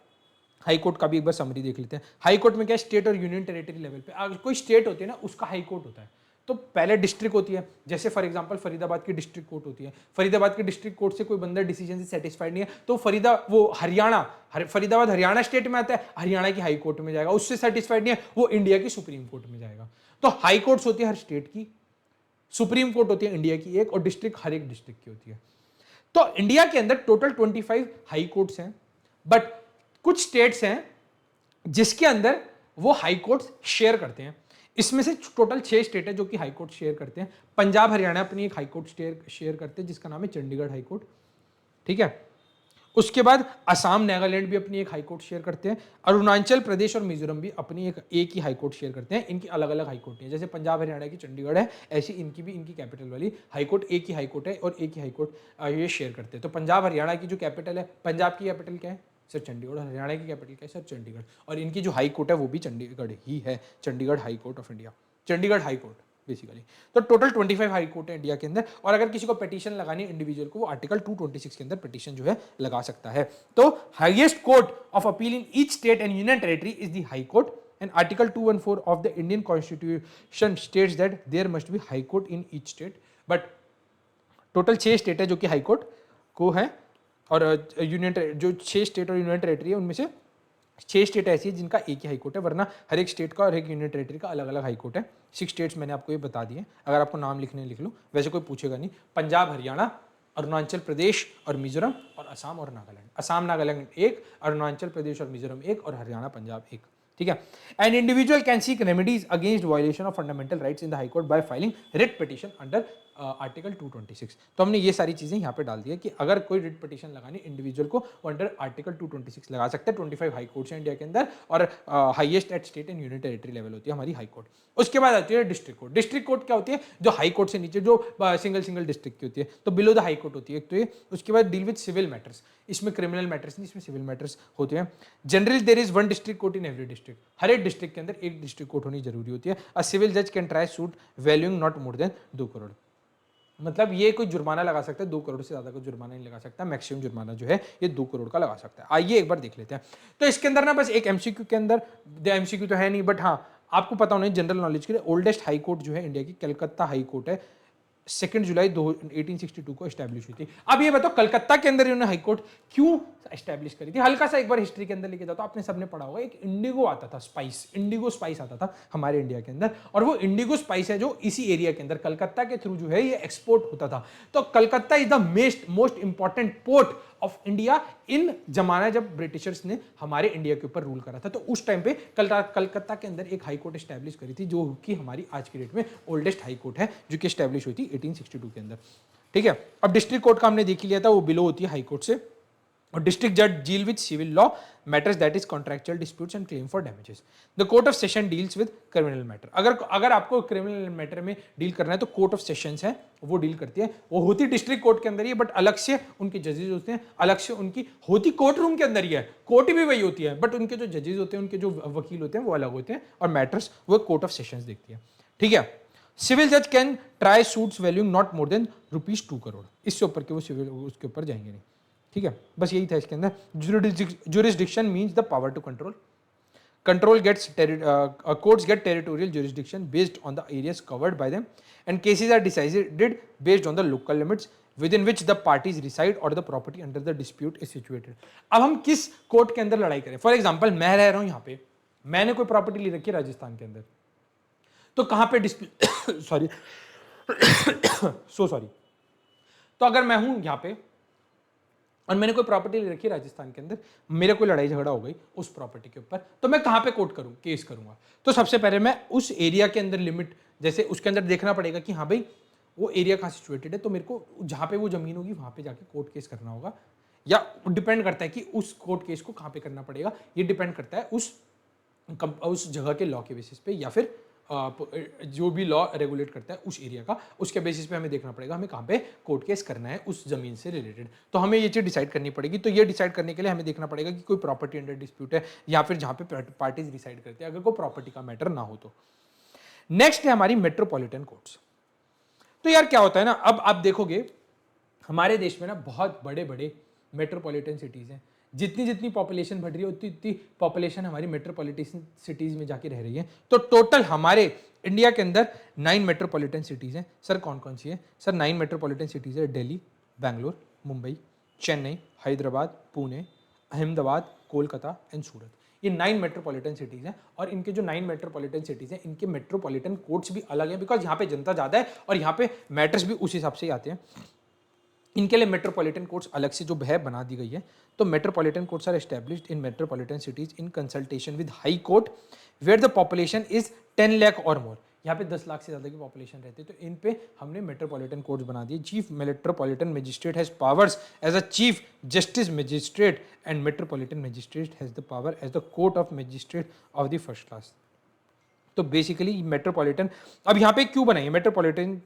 हाई कोर्ट का भी एक बार समरी देख लेते हैं। हाई कोर्ट में क्या है, स्टेट और यूनियन टेरिटरी लेवल पे अगर कोई स्टेट होती है ना, उसका हाई कोर्ट होता है। तो पहले डिस्ट्रिक्ट होती है, जैसे फॉर एग्जांपल फरीदाबाद की डिस्ट्रिक्ट कोर्ट होती है, फरीदाबाद की डिस्ट्रिक्ट कोर्ट से कोई बंदा डिसीजन से सेटिस्फाइड नहीं है तो फरीदाबाद हरियाणा स्टेट में आता है, हरियाणा की हाई कोर्ट में जाएगा, उससे सेटिस्फाइड नहीं है वो इंडिया की सुप्रीम कोर्ट में जाएगा। तो हाई कोर्ट्स होती है हर स्टेट की, सुप्रीम कोर्ट होती है इंडिया की एक, और डिस्ट्रिक्ट हर एक डिस्ट्रिक्ट की होती है। तो इंडिया के अंदर टोटल 25 हाई कोर्ट्स हैं, बट कुछ स्टेट्स हैं जिसके अंदर वो हाई कोर्ट शेयर करते हैं। इसमें से टोटल 6 स्टेट है जो कि हाई कोर्ट शेयर करते हैं। पंजाब हरियाणा अपनी एक हाई कोर्ट शेयर करते हैं जिसका नाम है चंडीगढ़ हाई कोर्ट, ठीक है। उसके बाद असम नागालैंड भी अपनी एक हाई कोर्ट शेयर करते हैं। अरुणाचल प्रदेश और मिजोरम भी अपनी एक ही हाई कोर्ट शेयर करते हैं। इनकी अलग अलग हाई कोर्ट है, जैसे पंजाब हरियाणा की चंडीगढ़ है, ऐसी इनकी भी, इनकी कैपिटल वाली हाई कोर्ट एक ही हाई कोर्ट है और एक ही हाई कोर्ट ये शेयर करते हैं। तो पंजाब हरियाणा की जो कैपिटल है, पंजाब की कैपिटल क्या है सर चंडीगढ़, हरियाणा की कैपिटल क्या है सर चंडीगढ़, और इनकी जो हाई कोर्ट है वो भी चंडीगढ़ ही है, Chandigarh high court of India, Chandigarh high court basically. तो टोटल 25 हाई कोर्ट है इंडिया के अंदर, और अगर किसी को पिटीशन लगानी है इंडिविजुअल को, वो आर्टिकल 226 के अंदर पिटीशन जो है लगा सकता है। तो highest court of appeal in each state and union territory is the high court and article 214 of the Indian constitution states that there must be high court in each state, but total 6 state है जो कि high court को है, और union जो 6 state और union territory है उनमें से 6 स्टेट ऐसी है जिनका एक ही हाई कोर्ट है, वरना हर एक स्टेट का और एक यूनियन टेरेटरी का अलग अलग हाई कोर्ट है। 6 स्टेट्स मैंने आपको ये बता दिए, अगर आपको नाम लिखने लिख लो, वैसे कोई पूछेगा नहीं। पंजाब, हरियाणा, अरुणाचल प्रदेश और मिजोरम, और असम और नागालैंड। असम नागालैंड एक, अरुणाचल प्रदेश और मिजोरम एक, और हरियाणा पंजाब एक, ठीक है। An individual can seek remedies against violation of fundamental rights in the high court by filing writ petition under article 226। तो हमने ये सारी चीजें यहाँ पे डाल दी है कि अगर कोई रिट पिटीशन लगानी इंडिविजुअल को, वो अंडर आर्टिकल 226 लगा सकते हैं। 25 हाई कोर्ट्स हैं इंडिया के अंदर, और highest eight state and union territory level होती है हमारी हाई कोर्ट। उसके बाद आती है डिस्ट्रिक्ट कोर्ट। डिस्ट्रिक्ट कोर्ट क्या होती है? जो हाई कोर्ट से नीचे जो सिंगल डिस्ट्रिक्ट की होती है, तो बिलो द हाई कोर्ट होती है। तो ये उसके बाद डील विद सिविल मैटर्स, इसमें क्रिमिनल मैटर्स नहीं, इसमें सिविल मैटर्स होते हैं। Generally there is one district court in every district, हर एक डिस्ट्रिक्ट के अंदर एक डिस्ट्रिक्ट कोर्ट होनी जरूरी होती है। अ सिविल जज can try suit valuing not more than 2 crore. मतलब ये कोई जुर्माना लगा सकता है, 2 करोड़ से ज्यादा का जुर्माना नहीं लगा सकता। मैक्सिमम जुर्माना जो है ये 2 करोड़ का लगा सकता है। आइए एक बार देख लेते हैं। तो इसके अंदर ना बस एक एमसीक्यू के अंदर, एमसीक्यू तो है नहीं, बट हाँ आपको पता होना जनरल नॉलेज के लिए, ओल्डेस्ट हाई कोर्ट जो है इंडिया की कलकत्ता हाई कोर्ट है। 2 जुलाई 1862 को एस्टैब्लिश हुई थी। अब ये बताओ कलकत्ता के अंदर इन्होंने हाई कोर्ट क्यों एस्टैब्लिश करी थी? हल्का सा एक बार हिस्ट्री के अंदर लेके जाओ तो आपने सबने पढ़ा होगा, एक इंडिगो आता था, स्पाइस, इंडिगो स्पाइस आता था हमारे इंडिया के अंदर, और वो इंडिगो स्पाइस है जो इसी एरिया के अंदर कलकत्ता के थ्रू जो है ये एक्सपोर्ट होता था। तो Calcutta is the most important port of India in जमाना जब ब्रिटिशर्स ने हमारे इंडिया के ऊपर रूल करा था। तो उस टाइम पे कलकत्ता के अंदर एक हाई कोर्ट एस्टैब्लिश करी थी, जो कि हमारी आज की डेट में ओल्डेस्ट हाई कोर्ट है, जो कि एस्टैब्लिश हुई थी 1862 के अंदर, ठीक है। अब डिस्ट्रिक्ट कोर्ट का हमने देख लिया था, वो बिलो होती है हाई कोर्ट से। और डिस्ट्रिक्ट जज deal with civil law matters, that is contractual disputes and claim for damages. The court of session deals with criminal matter. अगर आपको क्रिमिनल मैटर में डील करना है तो कोर्ट ऑफ सेशंस है वो डील करती है। वो होती डिस्ट्रिक्ट कोर्ट के अंदर ही है, बट अलग से उनके जजेस होते हैं, अलग से उनकी होती कोर्ट रूम के अंदर ही है, कोर्ट भी वही होती है, बट उनके जो जजेस होते हैं, उनके जो वकील होते हैं वो अलग होते हैं, और मैटर्स वो कोर्ट ऑफ सेशंस देखती है, ठीक है। सिविल जज can try suits valuing not more than ₹2 crore, इससे ऊपर के वो सिविल उसके ऊपर जाएंगे नहीं, ठीक है। बस यही था इसके अंदर। Jurisdiction means the power to control. Control gets courts get territorial jurisdiction based on the areas covered by them, and cases are decided based on the local limits within which the parties reside or the property under the dispute is situated। अब हम किस court के अंदर लड़ाई करें? For example मैं रह रहा हूं यहाँ पे, मैंने कोई प्रॉपर्टी ले रखी है राजस्थान के अंदर, तो कहां पे डिस्प्यूट सॉरी सो सॉरी, तो अगर मैं हूं यहाँ पे और मैंने कोई प्रॉपर्टी ले रखी है राजस्थान के अंदर, मेरे कोई लड़ाई झगड़ा हो गई उस प्रॉपर्टी के ऊपर, तो मैं कहां पे कोर्ट करूं, केस करूंगा? तो सबसे पहले मैं उस एरिया के अंदर लिमिट, जैसे उसके अंदर देखना पड़ेगा कि हाँ भाई वो एरिया कहाँ सिचुएटेड है, तो मेरे को जहां पे वो जमीन होगी वहां पे जाके कोर्ट केस करना होगा, या डिपेंड करता है कि उस कोर्ट केस को कहां पे करना पड़ेगा। ये डिपेंड करता है उस जगह के लॉ के बेसिस पे, या फिर जो भी लॉ रेगुलेट करता है उस एरिया का, उसके बेसिस पे हमें देखना पड़ेगा हमें कहाँ पे कोर्ट केस करना है उस जमीन से रिलेटेड। तो हमें ये चीज़ डिसाइड करनी पड़ेगी। तो ये डिसाइड करने के लिए हमें देखना पड़ेगा कि कोई प्रॉपर्टी अंडर डिस्प्यूट है, या फिर जहाँ पे पार्टीज डिसाइड करते हैं, अगर कोई प्रॉपर्टी का मैटर ना हो तो। नेक्स्ट है हमारी मेट्रोपॉलिटन कोर्ट्स। तो यार क्या होता है ना, अब आप देखोगे हमारे देश में ना बहुत बड़े बड़े मेट्रोपॉलिटन सिटीज़ हैं, जितनी जितनी पॉपुलेशन बढ़ रही है उतनी उतनी पॉपुलेशन हमारी मेट्रोपॉलिटन सिटीज़ में जाके रह रही है। तो टोटल हमारे इंडिया के अंदर 9 मेट्रोपॉलिटन सिटीज़ हैं। सर कौन कौन सी है? सर 9 मेट्रोपॉलिटन सिटीज़ है, दिल्ली, बैंगलोर, मुंबई, चेन्नई, हैदराबाद, पुणे, अहमदाबाद, कोलकाता एंड सूरत। ये 9 मेट्रोपॉलिटन सिटीज़ हैं, और इनके जो 9 मेट्रोपॉलिटन सिटीज़ हैं इनके मेट्रोपॉलिटन कोर्ट्स भी अलग हैं, बिकॉज यहाँ पे जनता ज़्यादा है और यहाँ पे मैटर्स भी उस हिसाब से ही आते हैं। इनके लिए मेट्रोपॉलिटन कोर्ट्स अलग से जो है बना दी गई है। तो metropolitan courts are established in metropolitan cities in consultation with high court where the population is 10 lakh और मोर। यहाँ पे 10 लाख से ज़्यादा की पॉपुलेशन रहती है, तो इन पे हमने मेट्रोपॉलिटन कोर्ट्स बना दिए। Chief metropolitan magistrate has powers as a chief justice magistrate, and metropolitan magistrate has the power as the court of magistrate of the first class. तो बेसिकली मेट्रोपॉलिटन, अब यहाँ पे क्यों बनाई है? Metropolitan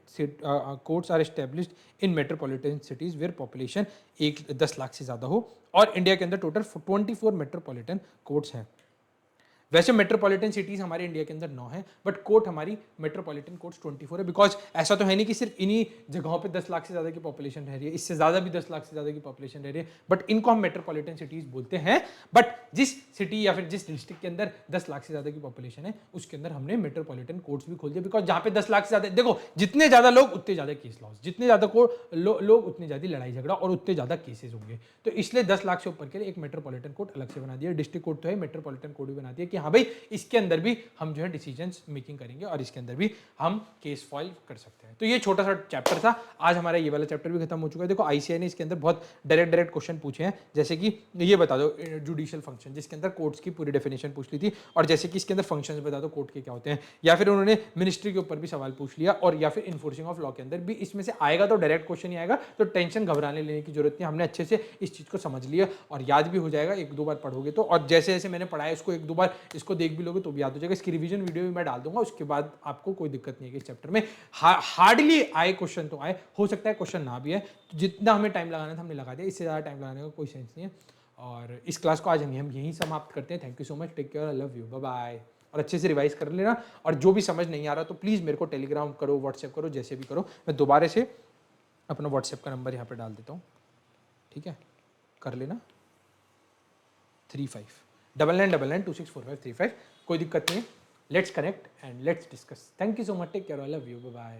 courts are established in metropolitan cities where population 10 lakh से ज़्यादा हो, और इंडिया के अंदर टोटल 24 मेट्रोपॉलिटन कोर्ट्स हैं। वैसे मेट्रोपॉलिटन सिटीज हमारे इंडिया के अंदर 9 है, बट कोर्ट हमारी मेट्रोपॉलिटन कोर्ट्स 24 है, बिकॉज ऐसा तो है नहीं कि सिर्फ इन्हीं जगहों पे 10 लाख से ज़्यादा की पॉपुलेशन रह रही है, इससे ज़्यादा भी 10 लाख से ज़्यादा की पॉपुलेशन रह रही है, बट इनको हम मेट्रोपॉलिटन सिटीज़ बोलते हैं। बट जिस सिटी या फिर जिस डिस्ट्रिक्ट के अंदर 10 लाख से ज़्यादा की पॉपुलेशन है, उसके अंदर हमने मेट्रोपॉलिटन कोर्ट्स भी खोल दिया, बिकॉज जहाँ पे 10 लाख से ज़्यादा, देखो जितने ज़्यादा लोग उतने ज़्यादा केस लॉस, जितने ज़्यादा लोग उतनी ज़्यादा लड़ाई झगड़ा और उतने ज़्यादा केसेस होंगे। तो इसलिए 10 लाख से ऊपर के लिए एक मेट्रोपॉलिटन कोर्ट अलग से बना दिया, डिस्ट्रिक्ट कोर्ट तो है, मेट्रोपॉलिटन कोर्ट भी बना दिया कि हाँ भाई इसके अंदर भी हम जो है डिसीजंस मेकिंग करेंगे और इसके अंदर भी हम केस फाइल कर सकते हैं। तो ये छोटा सा चैप्टर था, आज हमारा ये वाला चैप्टर भी खत्म हो चुका है। देखो आईसीआई ने इसके अंदर बहुत डायरेक्ट क्वेश्चन पूछे हैं, जैसे कि ये बता दो जुडिशियल फंक्शन, जिसके अंदर कोर्ट्स की पूरी डेफिनेशन पूछ ली थी, और जैसे कि इसके अंदर फंक्शंस बता दो कोर्ट के क्या होते हैं, या फिर उन्होंने मिनिस्ट्री के ऊपर भी सवाल पूछ लिया, और या फिर इन्फोर्सिंग ऑफ लॉ के अंदर भी इसमें से आएगा, तो डायरेक्ट क्वेश्चन ही आएगा, तो टेंशन घबराने लेने की जरूरत नहीं, हमने अच्छे से इस चीज़ को समझ लिया और याद भी हो जाएगा एक दो बार पढ़ोगे तो, और जैसे जैसे मैंने पढ़ाया इसको एक दो बार इसको देख भी लोगे तो भी याद हो जाएगा। इसकी रिवीजन वीडियो भी मैं डाल दूंगा, उसके बाद आपको कोई दिक्कत नहीं है कि इस चैप्टर में हार्डली आए क्वेश्चन तो आए, हो सकता है क्वेश्चन ना भी है, तो जितना हमें टाइम लगाना था हमने लगा दिया, इससे ज़्यादा टाइम लगाने का कोई सेंस नहीं है। और इस क्लास को आज हम यहीं समाप्त करते हैं। Thank you so much, take care, I love you, bye bye. और अच्छे से रिवाइज कर लेना, और जो भी समझ नहीं आ रहा तो प्लीज़ मेरे को टेलीग्राम करो, व्हाट्सएप करो, जैसे भी करो, मैं दोबारा से अपना व्हाट्सएप का नंबर यहाँ पे डाल देता हूँ, ठीक है, कर लेना 359992645535, कोई दिक्कत नहीं है। Let's connect and let's discuss. Thank you so much, take care, I love you, bye bye.